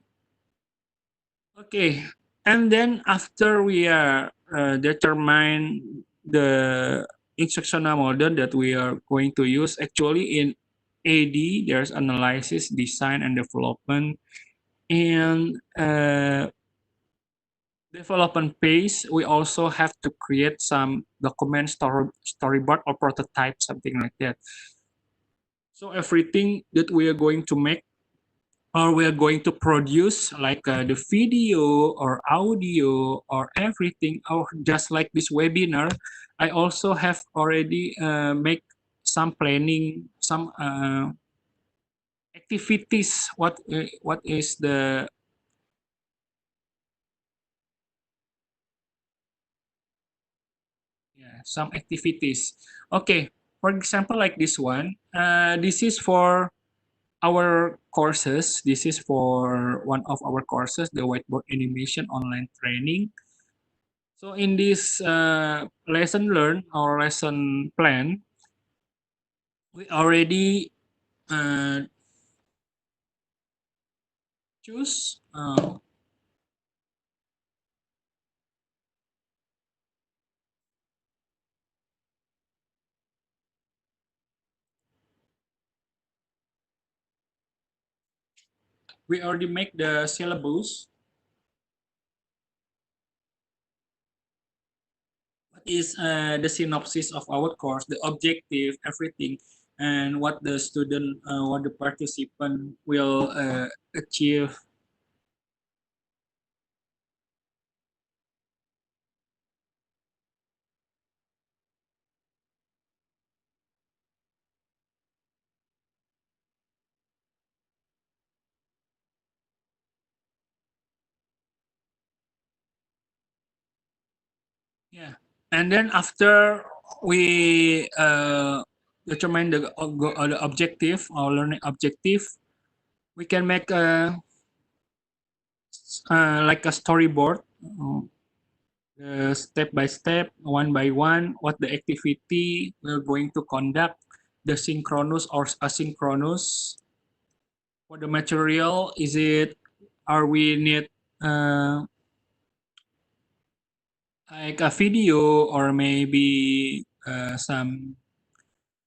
Okay. And then after we are determine the instructional model that we are going to use, actually in AD, there's analysis, design, and development. And development phase, we also have to create some document storyboard or prototype, something like that. So everything that we are going to make or we are going to produce, like the video or audio or everything, or just like this webinar, I also have already make some planning, some activities. What is the some activities? Okay, for example, like this one. This is for our courses. This is for one of our courses, the whiteboard animation online training. So in this lesson learn or lesson plan, we already uh, choose. We already make the syllabus. What is the synopsis of our course, the objective, everything, and what the student, what the participant will achieve. Yeah, and then after we determine the objective or learning objective, we can make a like a storyboard, step by step, one by one, what the activity we're going to conduct, the synchronous or asynchronous. For the material, is it, are we need uh, like a video or maybe some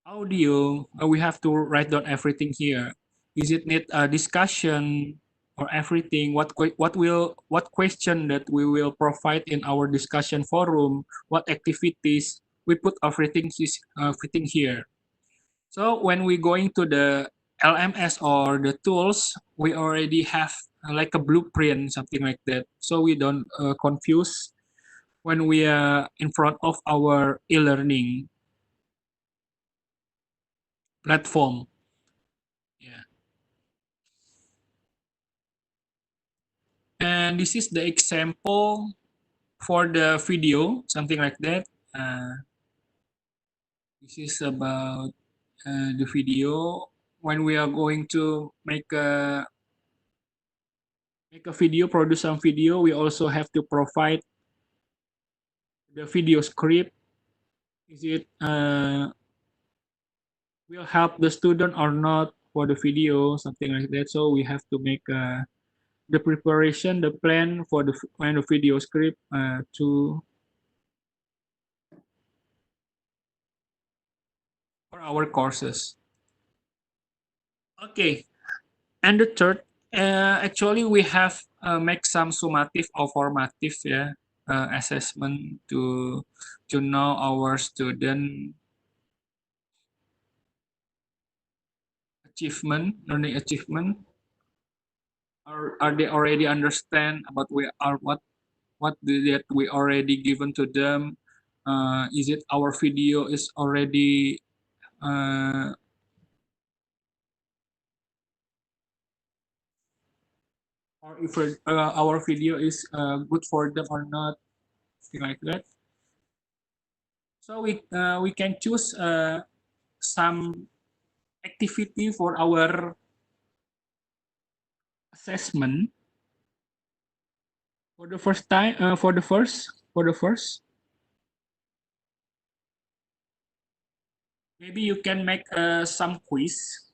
audio? We have to write down everything here. Is it need a discussion or everything? What question that we will provide in our discussion forum? What activities? We put everything here. So when we going to the LMS or the tools, we already have like a blueprint, something like that. So we don't confuse when we are in front of our e-learning platform. Yeah. And this is the example for the video, something like that. This is about the video. When we are going to make a video, produce some video, we also have to provide the video script. Is it will help the student or not for the video, something like that. So we have to make the preparation, the plan for the kind of video script to for our courses. Okay, and the third, actually we have make some summative or formative, yeah, assessment to know our student achievement, learning achievement. Are they already understand about we are what that we already given to them? Is it our video is already uh, or if our video is good for them or not, something like that. So we can choose some activity for our assessment for the first time. For the first, maybe you can make some quiz.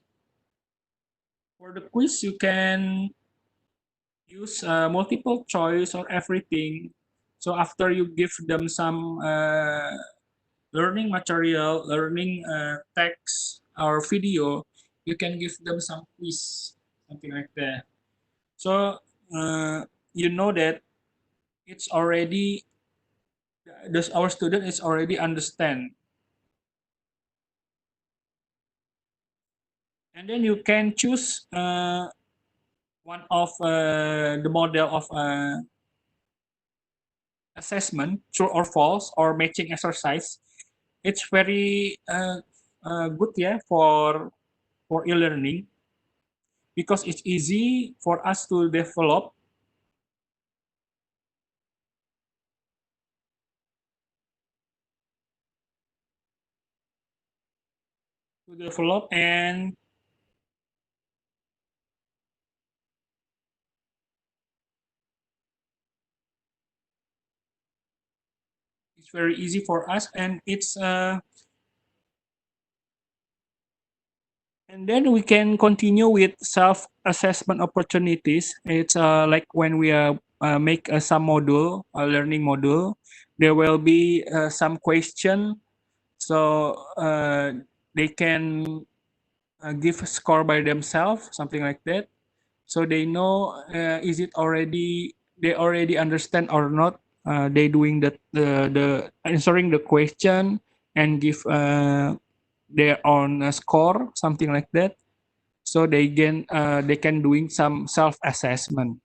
For the quiz, you can use multiple choice or everything. So after you give them some learning material, learning text or video, you can give them some quiz, something like that. So you know that it's already our student is already understand. And then you can choose one of the model of assessment, true or false, or matching exercise. It's very good, yeah, for e-learning, because it's easy for us to develop, and it's very easy for us, and then we can continue with self-assessment opportunities. It's like when we make some module, a learning module, there will be some question. So they can give a score by themselves, something like that. So they know is it already they already understand or not. They doing the answering the question and give their own score, something like that. So they can doing some self assessment.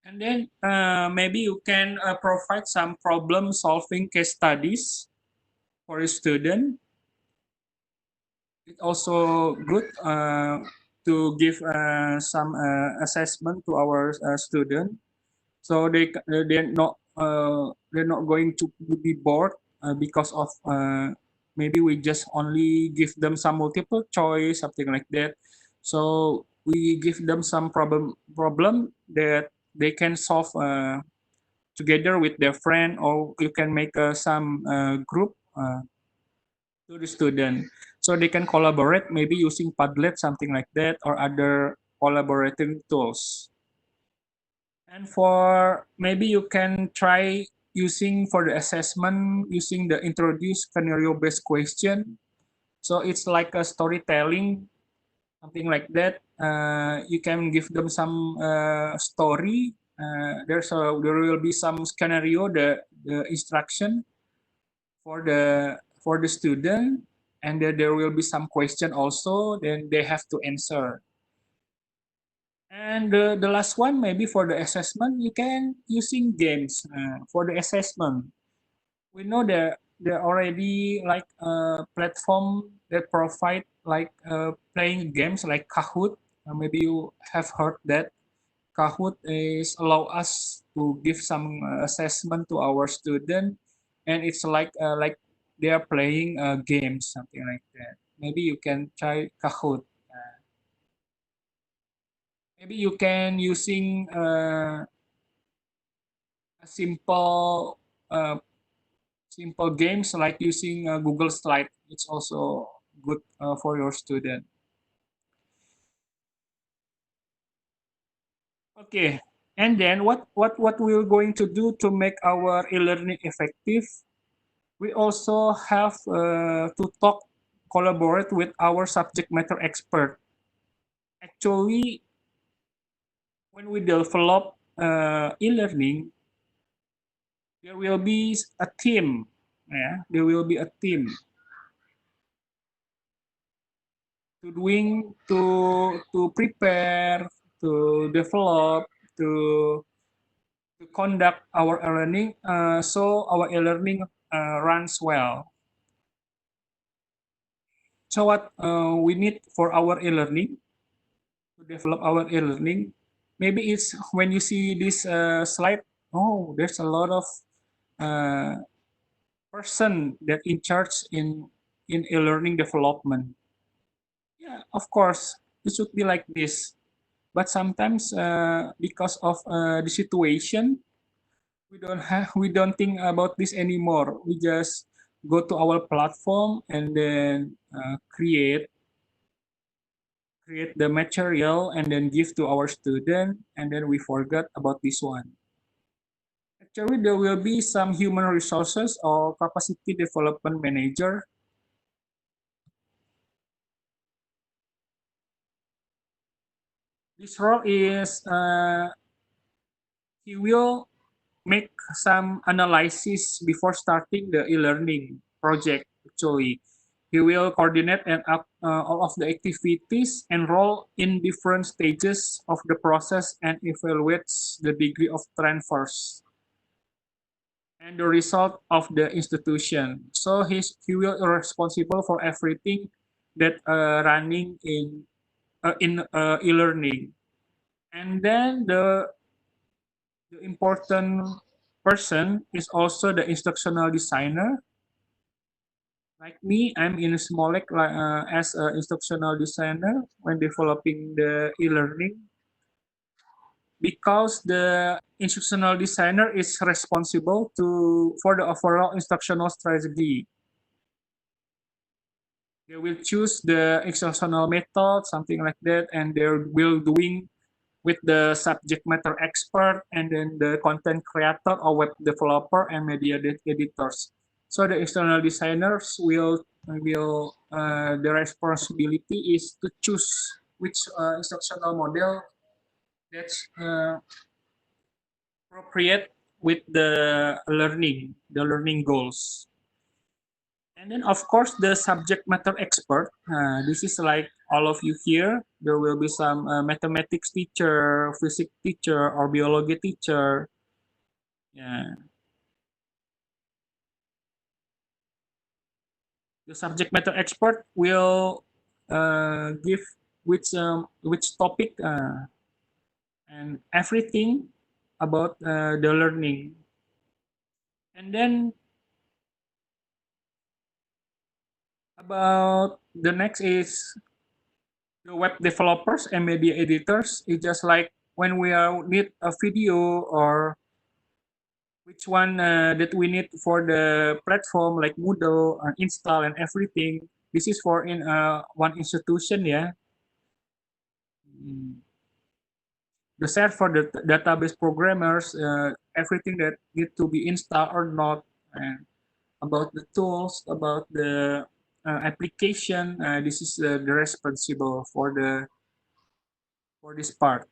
And then maybe you can provide some problem solving case studies for a student. It's also good to give some assessment to our student, so they're not going to be bored because of maybe we just only give them some multiple choice, something like that. So we give them some problem that they can solve together with their friend, or you can make some group to the student, so they can collaborate, maybe using Padlet, something like that, or other collaborating tools. And for maybe you can try using for the assessment using the introduce scenario based question. So it's like a storytelling, something like that. You can give them some story. There will be some scenario, the instruction for the student, and then there will be some question also. Then they have to answer. And the last one, maybe for the assessment, you can using games for the assessment. We know that there already like a platform that provide like playing games like Kahoot. Maybe you have heard that Kahoot is allow us to give some assessment to our student, and it's like they are playing games, something like that. Maybe you can try Kahoot. Maybe you can using a uh, simple games like using Google Slide. It's also good for your student. Okay, and then what we're going to do to make our e-learning effective? We also have to collaborate with our subject matter expert. Actually, when we develop e-learning, there will be a team. Yeah, there will be a team to prepare, to develop, to to conduct our e-learning, so our e-learning runs well. So what we need for our e-learning, to develop our e-learning, maybe it's when you see this slide, oh, there's a lot of uh, person that in charge in e-learning development. Yeah, of course, it should be like this. But sometimes because of the situation, we don't think about this anymore. We just go to our platform and then create create the material and then give to our student, and then we forgot about this one. Actually, there will be some human resources or capacity development manager. This role is he will make some analysis before starting the e-learning project. Actually, he will coordinate and all of the activities, enroll in different stages of the process, and evaluates the degree of transfers and the result of the institution. So he will responsible for everything that running in e-learning. And then the important person is also the instructional designer. Like me, I'm in SMOLEC as an instructional designer when developing the e-learning, because the instructional designer is responsible for the overall instructional strategy. They will choose the instructional method, something like that, and they will doing with the subject matter expert and then the content creator or web developer and media editors. So the external designers will the responsibility is to choose which instructional model that's appropriate with the learning goals. And then, of course, the subject matter expert. This is like all of you here. There will be some mathematics teacher, physics teacher, or biology teacher. Yeah. The subject matter expert will give which topic and everything about the learning. And then about the next is the web developers and media editors. It's just like when we need a video or which one that we need for the platform like Moodle and install and everything. This is for in one institution, yeah. The set for the database programmers, everything that need to be installed or not, and about the tools, about the application. This is the responsible for this part.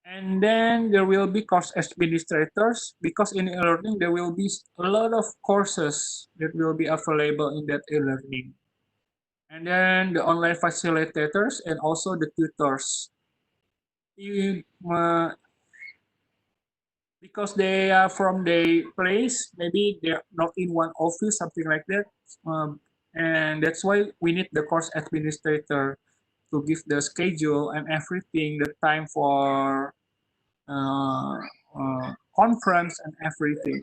And then there will be course administrators, because in e-learning there will be a lot of courses that will be available in that e-learning. And then the online facilitators and also the tutors. Because they are from their place, maybe they're not in one office, something like that. And that's why we need the course administrator to give the schedule and everything, the time for conference and everything.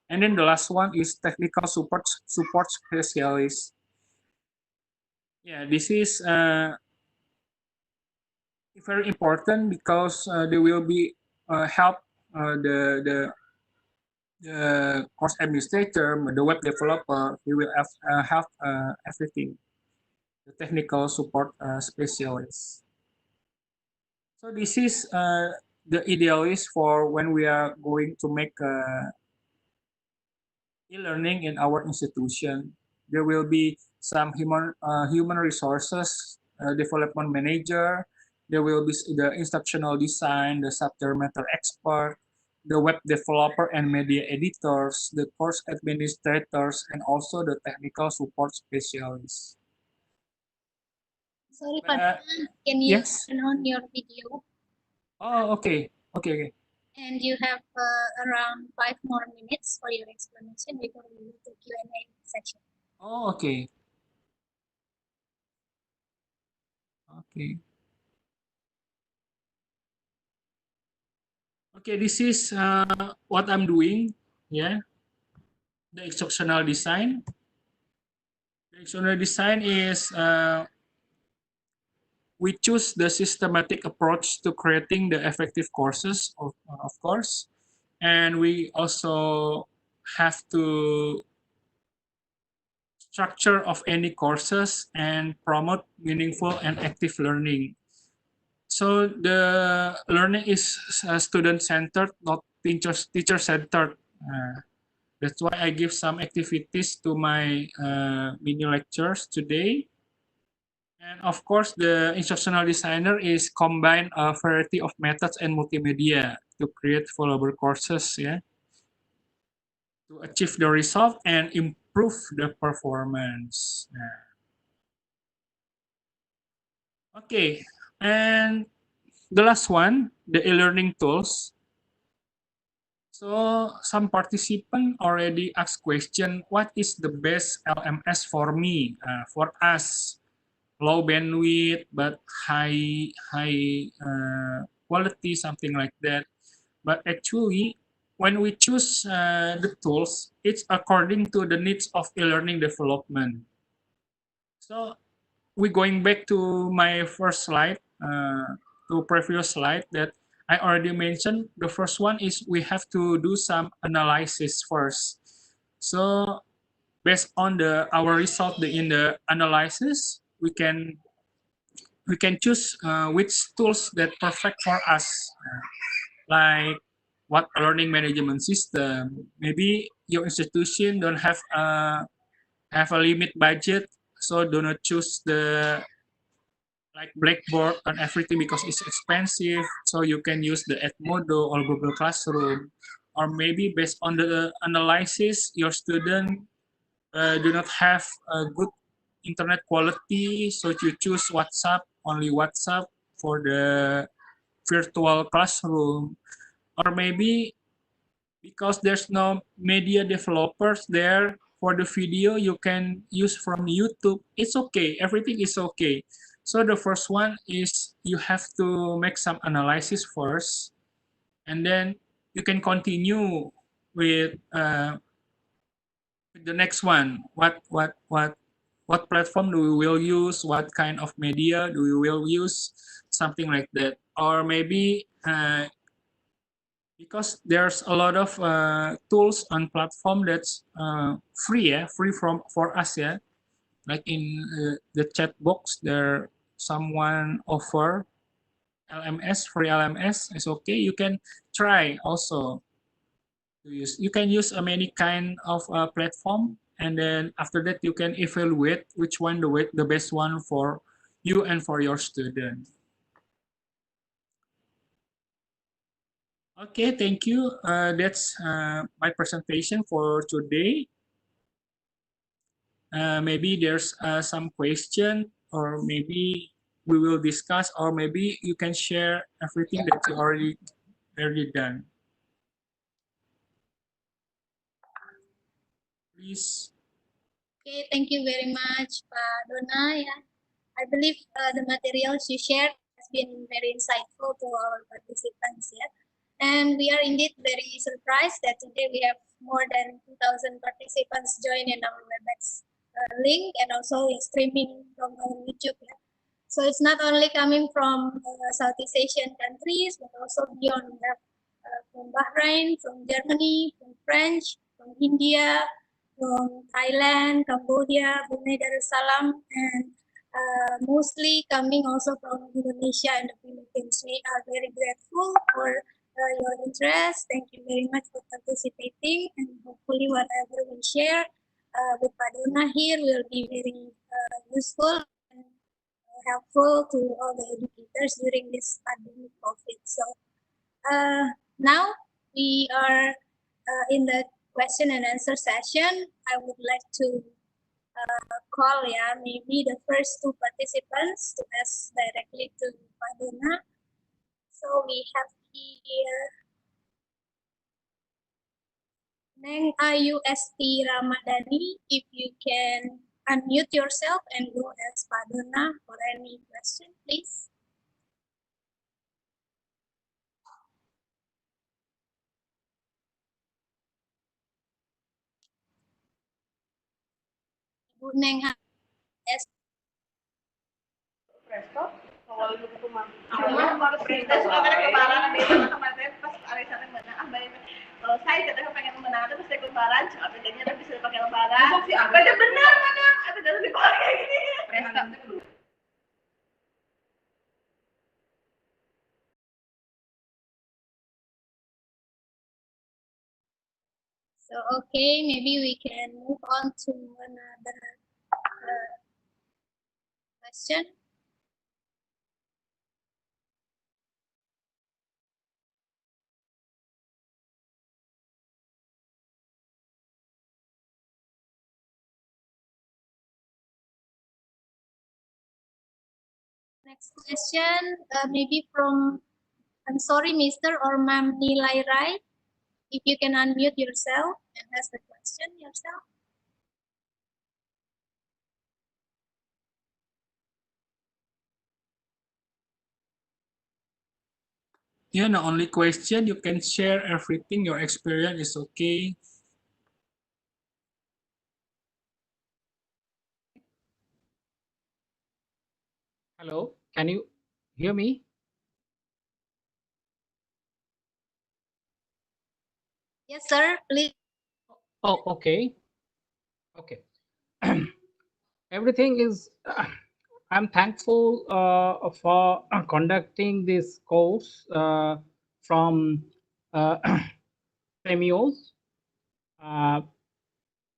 And then the last one is technical support specialist. Yeah, this is very important because they will be help the course administrator, the web developer. He will have everything, the technical support specialist. So this is the idealist for when we are going to make e-learning in our institution. There will be some human resources development manager. There will be the instructional design, the subject matter expert, the web developer and media editors, the course administrators, and also the technical support specialists. Sorry, Pak, can you yes. turn on your video? Oh, okay. Okay. And you have around 5 more minutes for your explanation before we move to Q&A section. Oh, okay. Okay. Okay, this is what I'm doing. Yeah. The instructional design. The instructional design is we choose the systematic approach to creating the effective courses, of course. And we also have to structure of any courses and promote meaningful and active learning. So the learning is student-centered, not teacher-centered. That's why I give some activities to my mini lectures today. And of course, the instructional designer is combine a variety of methods and multimedia to create followable courses, yeah, to achieve the result and improve the performance. Okay, and the last one, the e-learning tools. So some participant already asked question, what is the best LMS for me, for us? Low bandwidth but high quality, something like that. But actually, when we choose the tools, it's according to the needs of e-learning development. So we're going back to my first slide, to previous slide that I already mentioned. The first one is we have to do some analysis first. So based on our result in the analysis, we can choose which tools that perfect for us, like what learning management system. Maybe your institution don't have a limit budget, so do not choose the like Blackboard and everything because it's expensive. So you can use the Edmodo or Google Classroom, or maybe based on the analysis, your student do not have a good internet quality, so you choose WhatsApp, only WhatsApp for the virtual classroom. Or maybe because there's no media developers there for the video, you can use from YouTube. It's okay, everything is okay. So the first one is you have to make some analysis first, and then you can continue with the next one. What platform do we will use? What kind of media do we will use? Something like that. Or maybe because there's a lot of tools on platform that's free, yeah, free for us, yeah. Like in the chat box, there someone offer LMS, free LMS is okay. You can try also to use. You can use many kind of platform, and then after that you can evaluate which one the best one for you and for your student. Okay, thank you. That's my presentation for today. Maybe there's some question, or maybe we will discuss, or maybe you can share everything that you already done. Please. Okay, thank you very much, Pak Dona. Yeah, I believe the materials you shared has been very insightful to our participants. Yeah, and we are indeed very surprised that today we have more than 2,000 participants join in our WebEx link, and also streaming from our YouTube. Yeah. So it's not only coming from Southeast Asian countries, but also beyond. We have from Bahrain, from Germany, from French, from India, from Thailand, Cambodia, Brunei Darussalam, and mostly coming also from Indonesia and the Philippines. We are very grateful for your interest. Thank you very much for participating, and hopefully whatever we share with Pak Dona here will be very useful and helpful to all the educators during this pandemic COVID. So now we are in the question and answer session. I would like to call maybe the first two participants to ask directly to Pak Dona. So we have here Neng Ayu Esti Ramadhani. If you can unmute yourself and go ask Pak Dona for any question, please. Bu Neng Esti. Saya pengen menang, terus saya lembaran, cuma bedanya tuh bisa dipakai lembaran. Beda bener mana? Beda lebih kuat kayak gini. So, okay, maybe we can move on to another question. Next question, maybe from, I'm sorry, Mr. or Ma'am Nilai Rai, if you can unmute yourself and ask the question yourself. Yeah, no only question, you can share everything, your experience is okay. Hello, can you hear me? Yes, sir, please. Oh, okay. Okay. Everything is, I'm thankful for conducting this course from SEAMEO.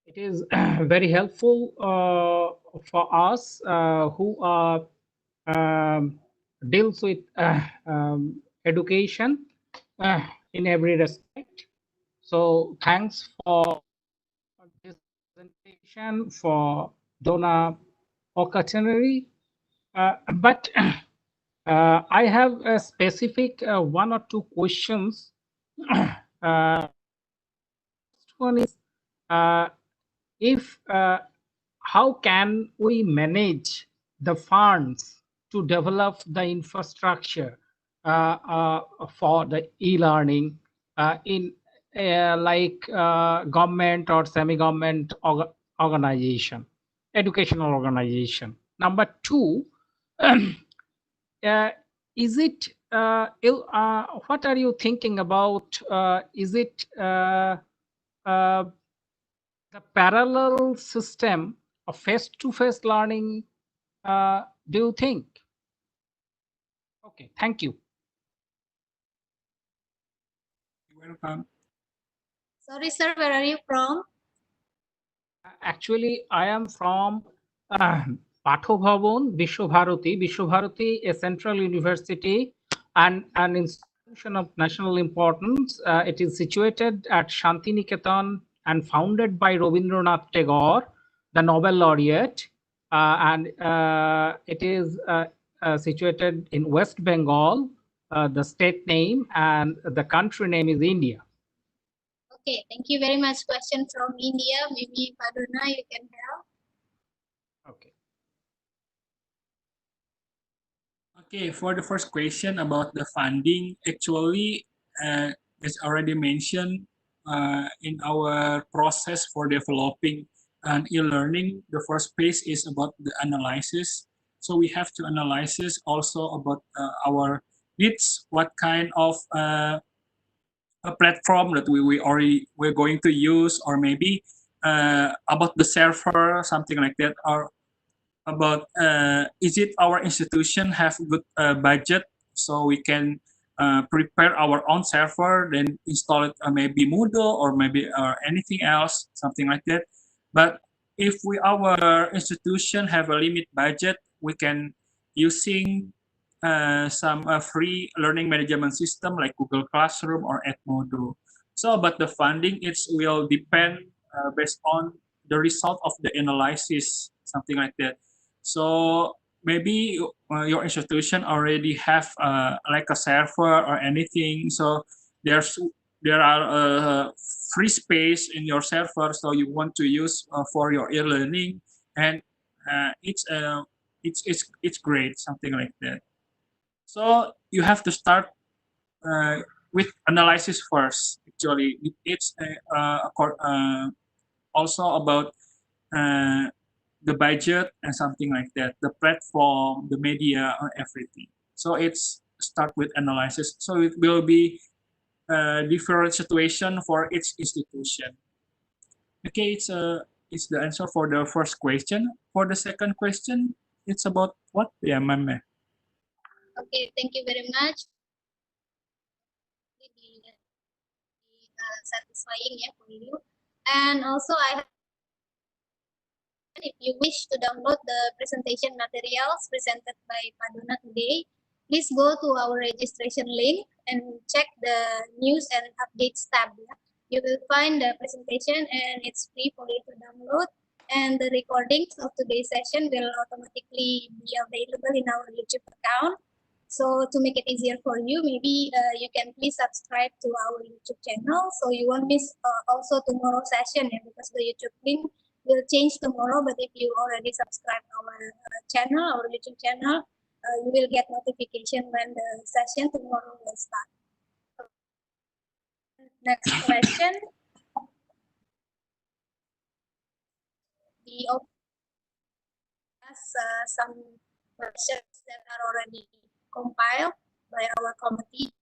It is very helpful for us who are deals with education in every respect. So thanks for this presentation for Donna Okatanari. But I have a specific one or two questions. First one is if how can we manage the funds to develop the infrastructure for the e-learning in like government or semi-government organization, educational organization. Number two, is it what are you thinking about? Is it the parallel system of face-to-face learning, do you think? Okay, thank you. You're welcome. Sorry, sir, where are you from? Actually, I am from Patho Bhavan, Vishwabharati. Vishwabharati, a central university and an institution of national importance. It is situated at Shantiniketan and founded by Rabindranath Tagore, the Nobel laureate. And it is situated in West Bengal, the state name, and the country name is India. Okay, thank you very much. Question from India. Maybe Paduna, you can help. Okay. Okay, for the first question about the funding, actually, as already mentioned in our process for developing an e-learning, the first phase is about the analysis. So we have to analyze also about our needs, what kind of a platform that we're going to use, or maybe about the server, something like that, or about is it our institution have good budget so we can prepare our own server, then install it maybe Moodle or maybe anything else, something like that. But if our institution have a limit budget, we can using some free learning management system like Google Classroom or Edmodo. So, but the funding it will depend based on the result of the analysis, something like that. So maybe your institution already have like a server or anything. So there are free space in your server, so you want to use for your e-learning, and it's great, something like that. So you have to start with analysis first. Actually, it's also about the budget and something like that, the platform, the media, or everything. So it's start with analysis. So it will be a different situation for each institution. Okay, it's the answer for the first question. For the second question, it's about what? Yeah, Mame. Okay, thank you very much. Satisfying yeah for you. And also if you wish to download the presentation materials presented by Paduna today, please go to our registration link and check the news and updates tab. Yeah. You will find the presentation and it's free for you to download. And the recordings of today's session will automatically be available in our YouTube account. So to make it easier for you, maybe you can please subscribe to our YouTube channel so you won't miss also tomorrow's session, yeah, because the YouTube link will change tomorrow. But if you already subscribe our channel, our YouTube channel, you will get notification when the session tomorrow will start. Next question. The some questions that are already compiled by our committee.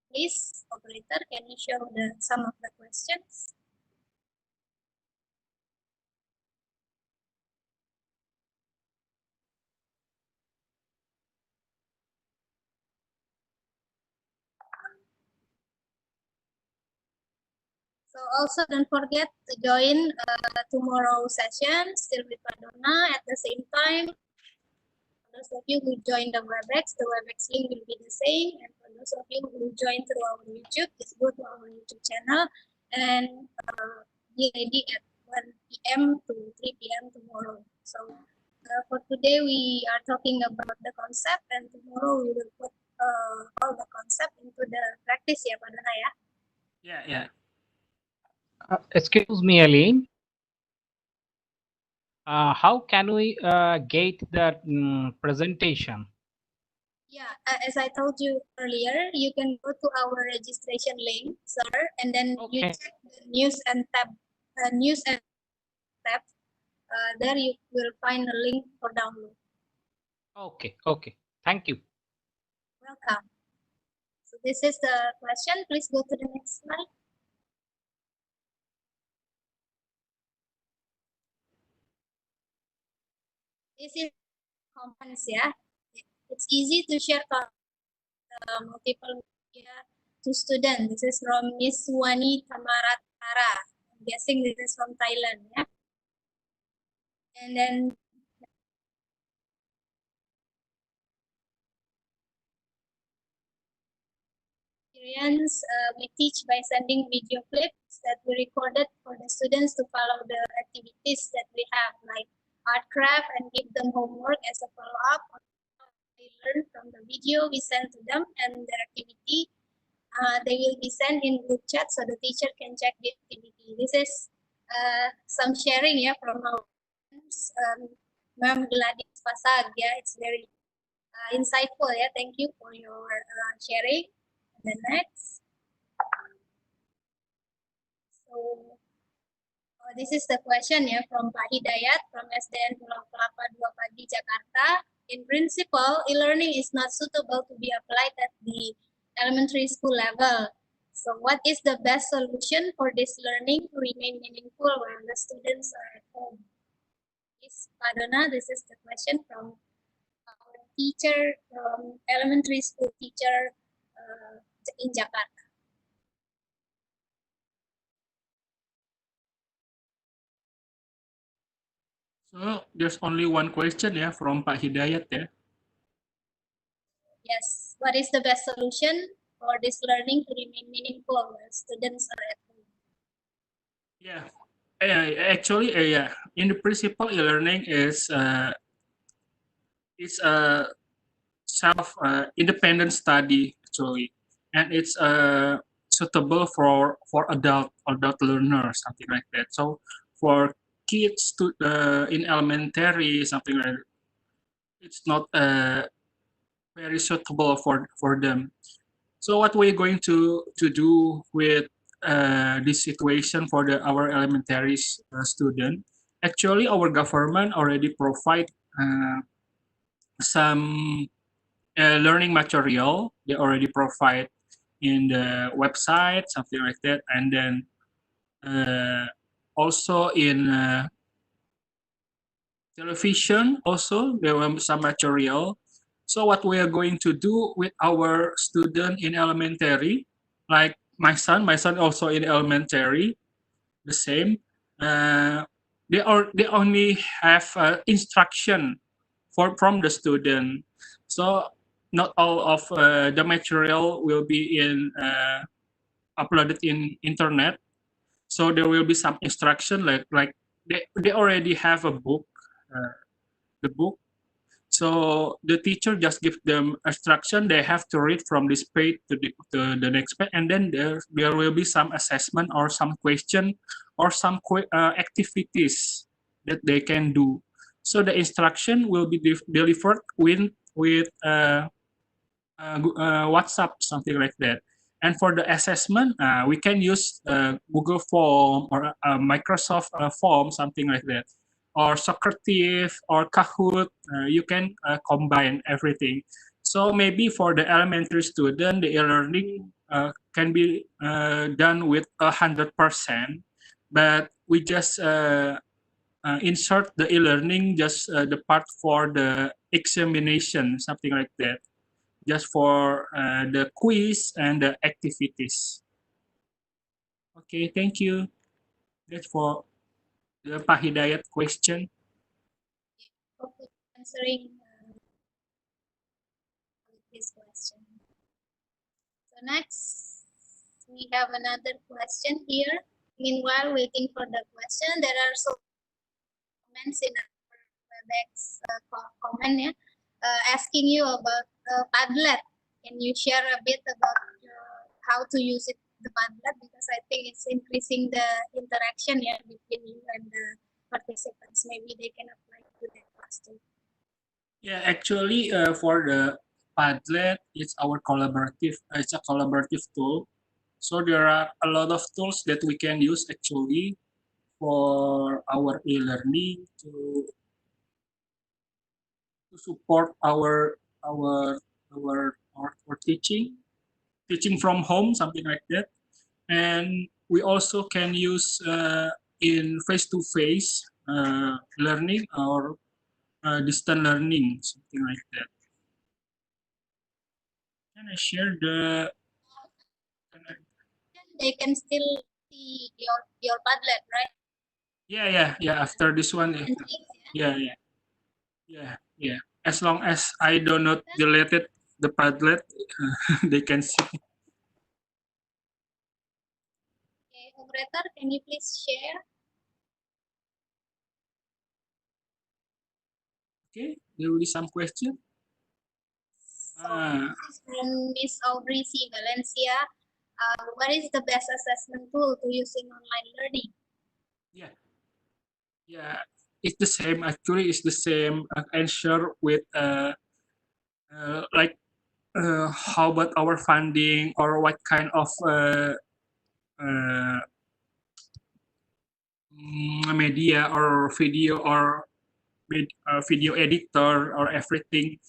Please, operator, can you show some of the questions? So also don't forget to join tomorrow's session still with Padona at the same time. For those of you who join the WebEx link will be the same. And for those of you who join through our YouTube, just go to our YouTube channel and be ready at 1 p.m. to 3 p.m. tomorrow. So for today, we are talking about the concept, and tomorrow we will put all the concept into the practice, ya, Padona, ya. Yeah. Excuse me, Aline. How can we get that presentation? Yeah, as I told you earlier, you can go to our registration link, sir, and then you Okay. check the news and tab. There you will find a link for download. Okay. Thank you. Welcome. So this is the question. Please go to the next slide. This is comments, yeah. It's easy to share multiple media to students. This is from Miss Wani Tamaratara. I'm guessing this is from Thailand, yeah. And then experience, we teach by sending video clips that we recorded for the students to follow the activities that we have, like art craft, and give them homework as a follow-up. They learn from the video we send to them, and their activity they will be sent in group chat so the teacher can check the activity. This is some sharing, yeah, from our Ma'am Gladys Pasag. Yeah, it's very insightful. Yeah, thank you for your sharing. And then next. So this is the question, yeah, from Pak Hidayat from SDN Pulau Kelapa 2 Pagi, Jakarta. In principle, e-learning is not suitable to be applied at the elementary school level. So what is the best solution for this learning to remain meaningful while the students are at home? This, Padona, this is the question from our teacher, from elementary school teacher in Jakarta. So there's only one question, yeah, from Pak Hidayat, yeah. Yes, what is the best solution for this learning to remain meaningful while students are at home? Yeah. Actually, yeah. In the principle, e-learning is it's a self independent study actually, and it's suitable for adult learners, something like that. So for kids to in elementary, something like that, it's not very suitable for them. So what we're going to do with this situation for our elementary student? Actually, our government already provide some learning material. They already provide in the website, something like that, and then also in television. Also, there were some material. So what we are going to do with our student in elementary, like my son also in elementary, the same. They only have instruction from the student. So not all of the material will be in uploaded in internet. So there will be some instruction like they already have a book, the book. So the teacher just give them instruction. They have to read from this page to the next page, and then there will be some assessment or some question or some activities that they can do. So the instruction will be delivered with WhatsApp, something like that. And for the assessment, we can use Google Form or Microsoft Form, something like that, or Socrative or Kahoot. You can combine everything. So maybe for the elementary student, the e-learning can be done with 100%, but we just insert the e-learning, just the part for the examination, something like that, just for the quiz and the activities. Okay, thank you. That's for the Pak Hidayat question. Okay, answering this question. So next, we have another question here. Meanwhile, waiting for the question, there are so comments in our WebEx comment, yeah, asking you about Padlet. Can you share a bit about how to use it, the Padlet? Because I think it's increasing the interaction, yeah, between you and the participants. Maybe they can apply to that class too. Yeah, actually, for the Padlet, it's our collaborative. It's a collaborative tool. So there are a lot of tools that we can use actually for our e-learning to support our teaching from home, something like that. And we also can use in face-to-face learning or distant learning, something like that. Can I share the? They can still see your Padlet, right? Yeah. After this one, And things, yeah. As long as I do not delete it, the Padlet, they can see. Okay, operator, can you please share? Okay, there will be some question. So this is from Miss Aubrey C. Valencia. What is the best assessment tool to use in online learning? Yeah, it's the same. Actually, it's the same answer with like how about our funding or what kind of uh, media or video or video editor or everything.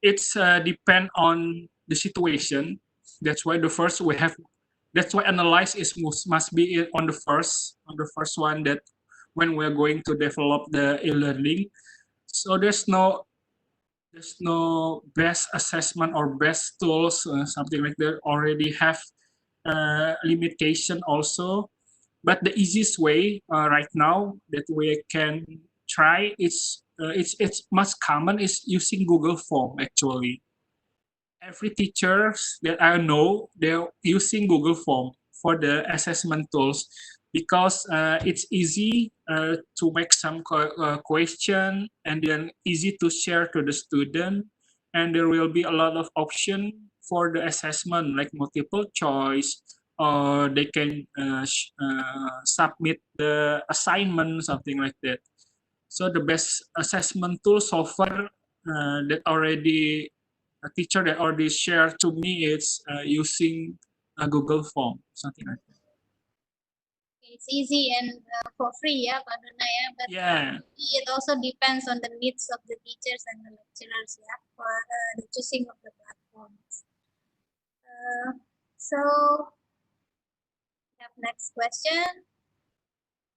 It's depend on the situation. That's why the first we have. That's why analyze is must be on the first one, that when we're going to develop the e-learning. So there's no best assessment or best tools, something like that. Already have limitation also. But the easiest way right now that we can try is it's most common is using Google Form actually. Every teachers that I know, they're using Google Form for the assessment tools because it's easy to make some question and then easy to share to the student, and there will be a lot of option for the assessment like multiple choice, or they can submit the assignment, something like that. So the best assessment tool so far that already a teacher that already shared to me is using a Google Form, something like that. It's easy and for free, yeah, Pak Dona, yeah. But Yeah. it also depends on the needs of the teachers and the lecturers, yeah, for the choosing of the platforms. So, we have next question.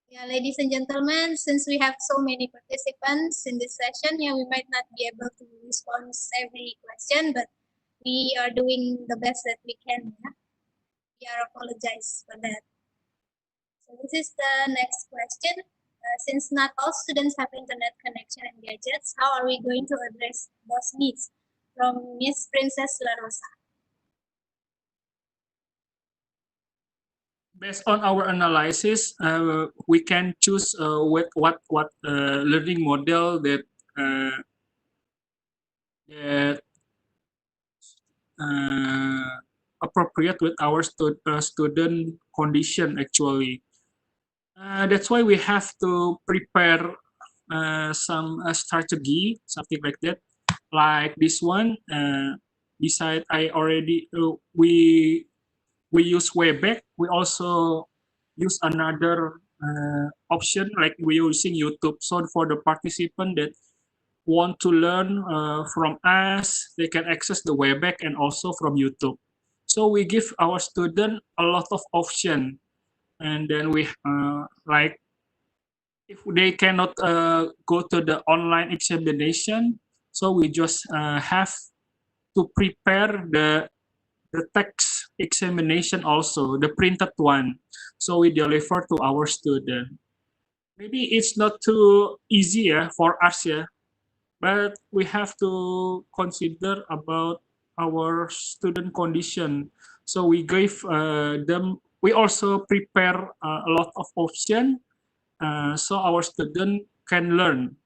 Yeah, ladies and gentlemen, since we have so many participants in this session, yeah, we might not be able to respond every question, but we are doing the best that we can. Yeah? We are apologize for that. So this is the next question. Since not all students have internet connection and gadgets, how are we going to address those needs? From Miss Princess La Rosa. Based on our analysis, we can choose what learning model that that appropriate with our student condition actually. That's why we have to prepare some strategy, something like that, like this one. Beside, I already we use Webex. We also use another option like we're using YouTube. So for the participant that want to learn from us, they can access the Webex and also from YouTube. So we give our student a lot of option, and then we like if they cannot go to the online examination, so we just have to prepare the text examination also, the printed one. So we deliver to our student. Maybe it's not too easy for us, but we have to consider about our student condition. So we give them, we also prepare a lot of option so our student can learn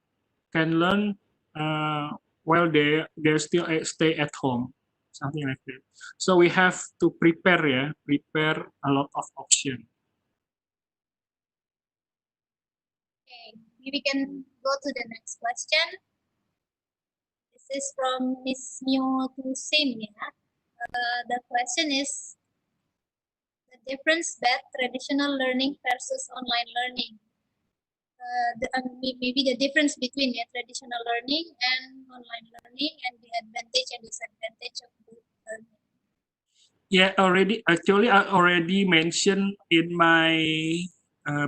while they still stay at home, something like that. So we have to prepare a lot of option. Okay, we can go to the next question. This is from Miss Mio to Sim. The question is the difference between traditional learning versus online learning. Maybe the difference between traditional learning and online learning and the advantage and disadvantage of both learning. Yeah, actually I already mentioned in my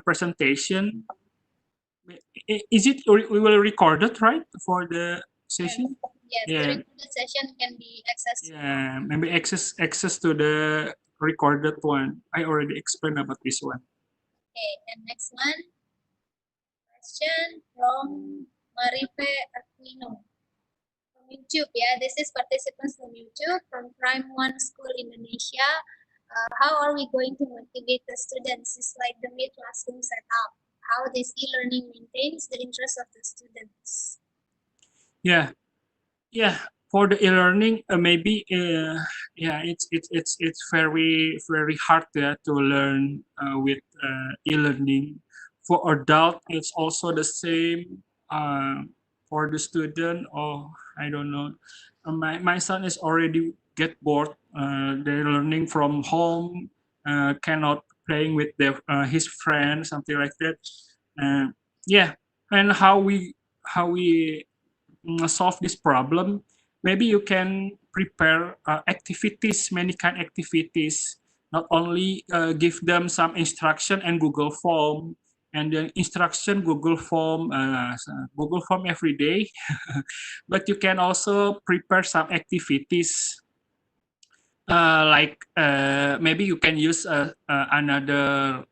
presentation. Is it we will record it, right, for the session? Yes, Yeah. the recorded session can be accessed. Yeah, maybe access to the recorded one. I already explained about this one. Okay, and next one. Question from Maripe Aquino. From YouTube, yeah, this is participants from YouTube from Prime One School Indonesia. How are we going to motivate the students? It's like the mid classroom setup. How this e-learning maintains the interest of the students. Yeah, for the e-learning, maybe yeah, it's very hard to learn with e-learning. For adult, it's also the same. For the student, oh, I don't know. My son is already get bored. They're learning from home, cannot playing with his friends, something like that. Yeah, and how we solve this problem, maybe you can prepare activities, many kind activities, not only give them some instruction and Google Form, and then instruction Google Form every day, but you can also prepare some activities like maybe you can use another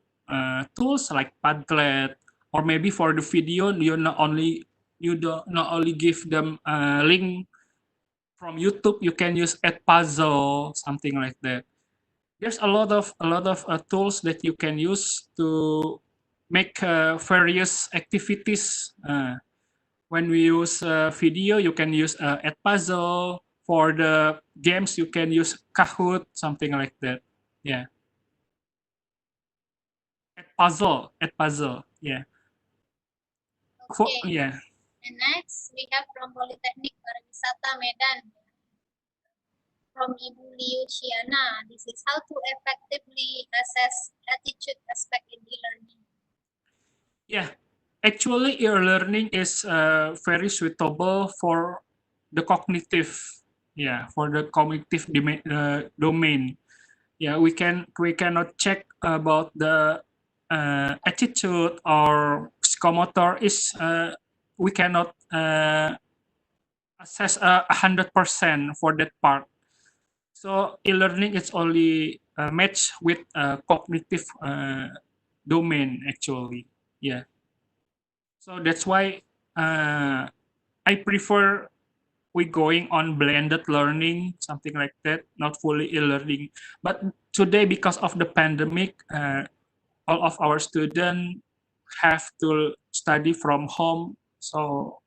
tools like Padlet, or maybe for the video you don't not only give them a link from YouTube, you can use Edpuzzle, something like that. There's a lot of tools that you can use to make various activities. When we use video, you can use Edpuzzle. For the games, you can use Kahoot, something like that. Yeah. Edpuzzle. Yeah. Okay. Yeah. And next, we have from Polytechnic Pariwisata Medan. From Ibu Liu Shiana, this is how to effectively assess attitude aspect in e-learning. Yeah, actually, e-learning is very suitable for the cognitive, for the cognitive domain. Yeah, we cannot check about the attitude or psychomotor is we cannot assess 100% for that part. So e-learning is only matched with cognitive domain actually. Yeah. So that's why I prefer we going on blended learning, something like that, not fully e-learning. But today, because of the pandemic, all of our students have to study from home. So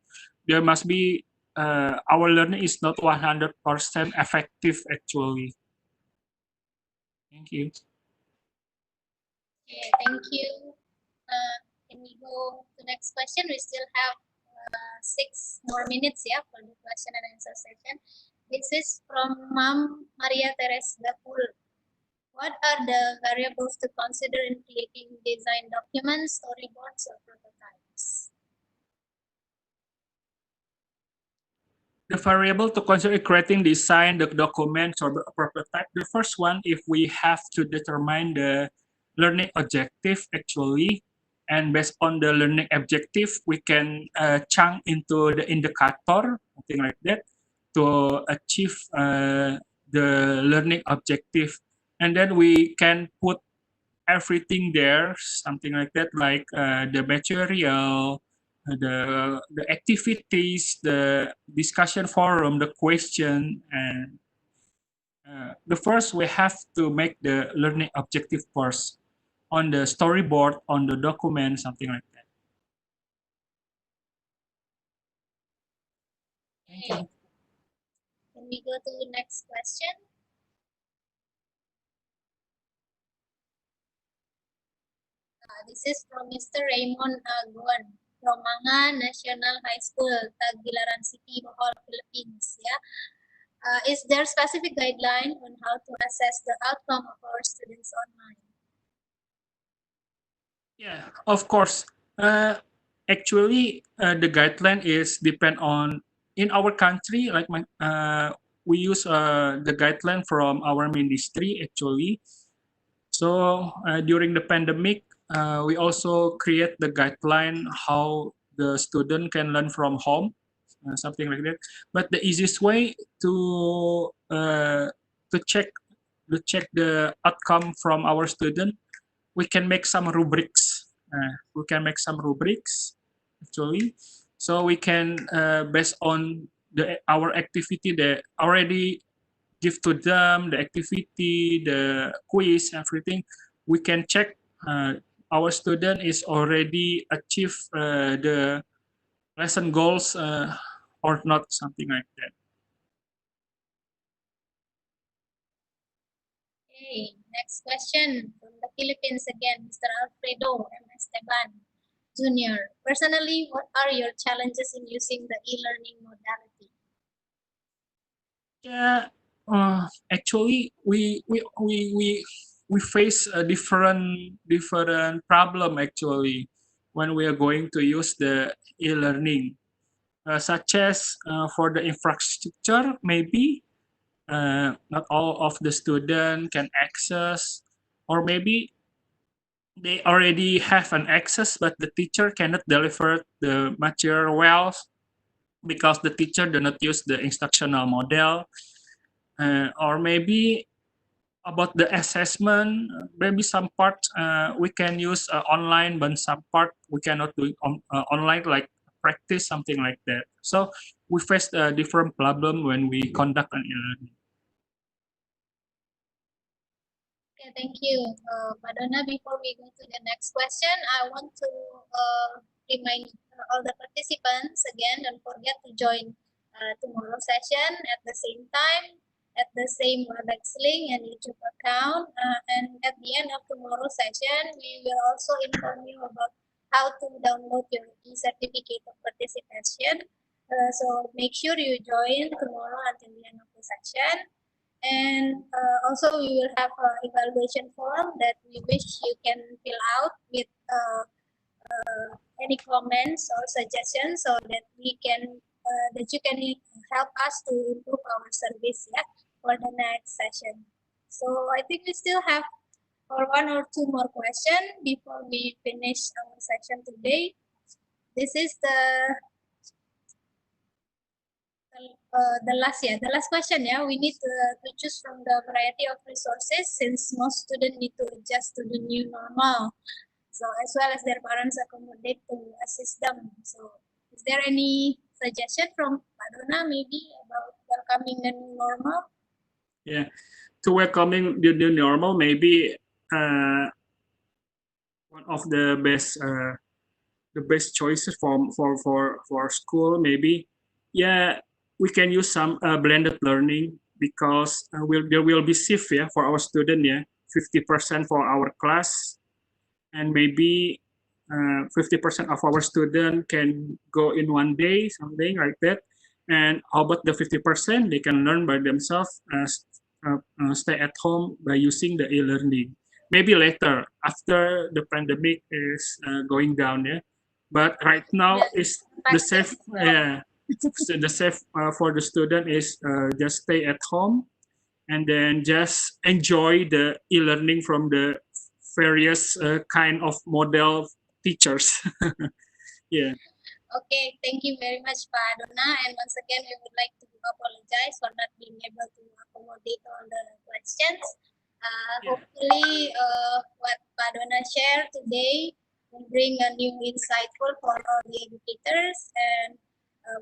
there must be our learning is not 100% effective actually. Thank you. Okay, thank you. Can we go to next question? We still have 6 more minutes, yeah, for the question and answer session. This is from Mom Maria Teres Gapul. What are the variables to consider in creating design documents, storyboards, or prototypes? The variable to consider creating design, the documents or the prototype. The first one, if we have to determine the learning objective actually, and based on the learning objective, we can chunk into the indicator, something like that, to achieve the learning objective. And then we can put everything there, something like that, like the material, the activities, the discussion forum, the question, and the first we have to make the learning objective first on the storyboard, on the document, something like that. Thank you. Can we go to the next question? This is from Mr. Raymond Aguan from Manga National High School, Tagbilaran City, Bohol, Philippines. Yeah. Is there specific guideline on how to assess the outcome of our students online? Yeah, of course. Actually, the guideline is depend on in our country. Like we use the guideline from our ministry actually. So during the pandemic, we also create the guideline how the student can learn from home, something like that. But the easiest way to check the outcome from our student, we can make some rubrics. We can make some rubrics actually, so we can based on our activity that already give to them the activity, the quiz, everything. We can check our student is already achieve the lesson goals or not, something like that. Okay, next question from the Philippines again, Mr. Alfredo M. Esteban Jr. Personally, what are your challenges in using the e-learning modality? Yeah, actually, we face a different problem actually when we are going to use the e-learning, such as for the infrastructure, maybe not all of the student can access, or maybe they already have an access, but the teacher cannot deliver the material well because the teacher do not use the instructional model. Or maybe about the assessment, maybe some part we can use online, but some part we cannot do it online, like practice, something like that. So we face a different problem when we conduct an e-learning. Okay, thank you, Madonna. Before we go to the next question, I want to remind all the participants again, don't forget to join tomorrow's session at the same time, at the same WebEx link and YouTube account. And at the end of tomorrow's session, we will also inform you about how to download your e-certificate of participation. So make sure you join tomorrow until the end of the session. And also we will have an evaluation form that we wish you can fill out with any comments or suggestions so that we can that you can help us to improve our service, yeah, for the next session. So I think we still have for one or two more questions before we finish our session today. This is the last question. Yeah, we need to choose from the variety of resources since most students need to adjust to the new normal. So as well as their parents accommodate to assist them. So is there any suggestion from Pak Dona maybe about welcoming the new normal? Yeah, to welcoming the new normal, maybe one of the best choices for school, maybe, yeah, we can use some blended learning because there will be shift, yeah, for our student, yeah, 50% for our class, and maybe 50% of our student can go in one day, something like that. And how about the 50%? They can learn by themselves, stay at home by using the e-learning. Maybe later, after the pandemic is going down, yeah. But right now, is the safe, so the safe for the student is just stay at home and then just enjoy the e-learning from the various kind of model teachers. Yeah. Okay, thank you very much, Pak Dona. And once again, we would like to apologize for not being able to accommodate all the questions. Hopefully, what Pak Dona shared today will bring a new insightful for all the educators and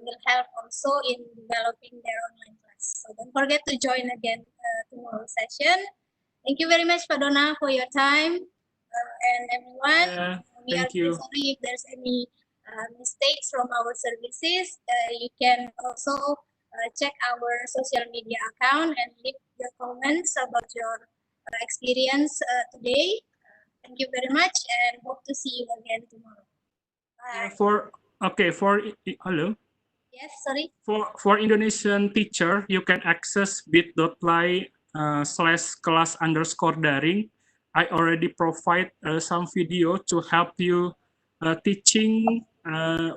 will help also in developing their online class. So don't forget to join again tomorrow's session. Thank you very much, Pak Dona, for your time. And everyone, we are Thank you. sorry if there's any mistakes from our services. You can also check our social media account and leave your comments about your experience today. Thank you very much and hope to see you again tomorrow. Yeah, Bye. hello. Yes, sorry. For Indonesian teacher, you can access bit.ly /class_daring. I already provide some video to help you teaching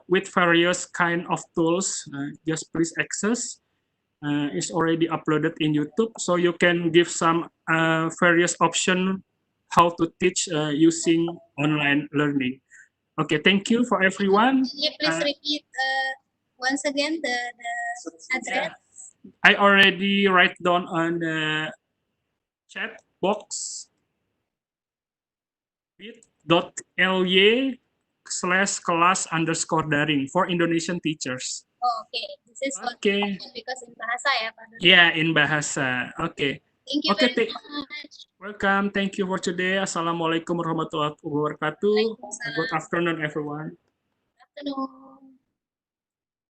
with various kind of tools. Just please access. It's already uploaded in YouTube, so you can give some various option how to teach using online learning. Okay, thank you for everyone. Can you please repeat once again the address? I already write down on the chat box bit.ly/class_daring for Indonesian teachers. Oh, okay. This is Okay. because in bahasa ya, Pak Dona. Yeah, in bahasa. Okay. Thank you Okay, very much. welcome. Thank you for today. Assalamualaikum warahmatullahi wabarakatuh. Good afternoon, everyone. Good afternoon.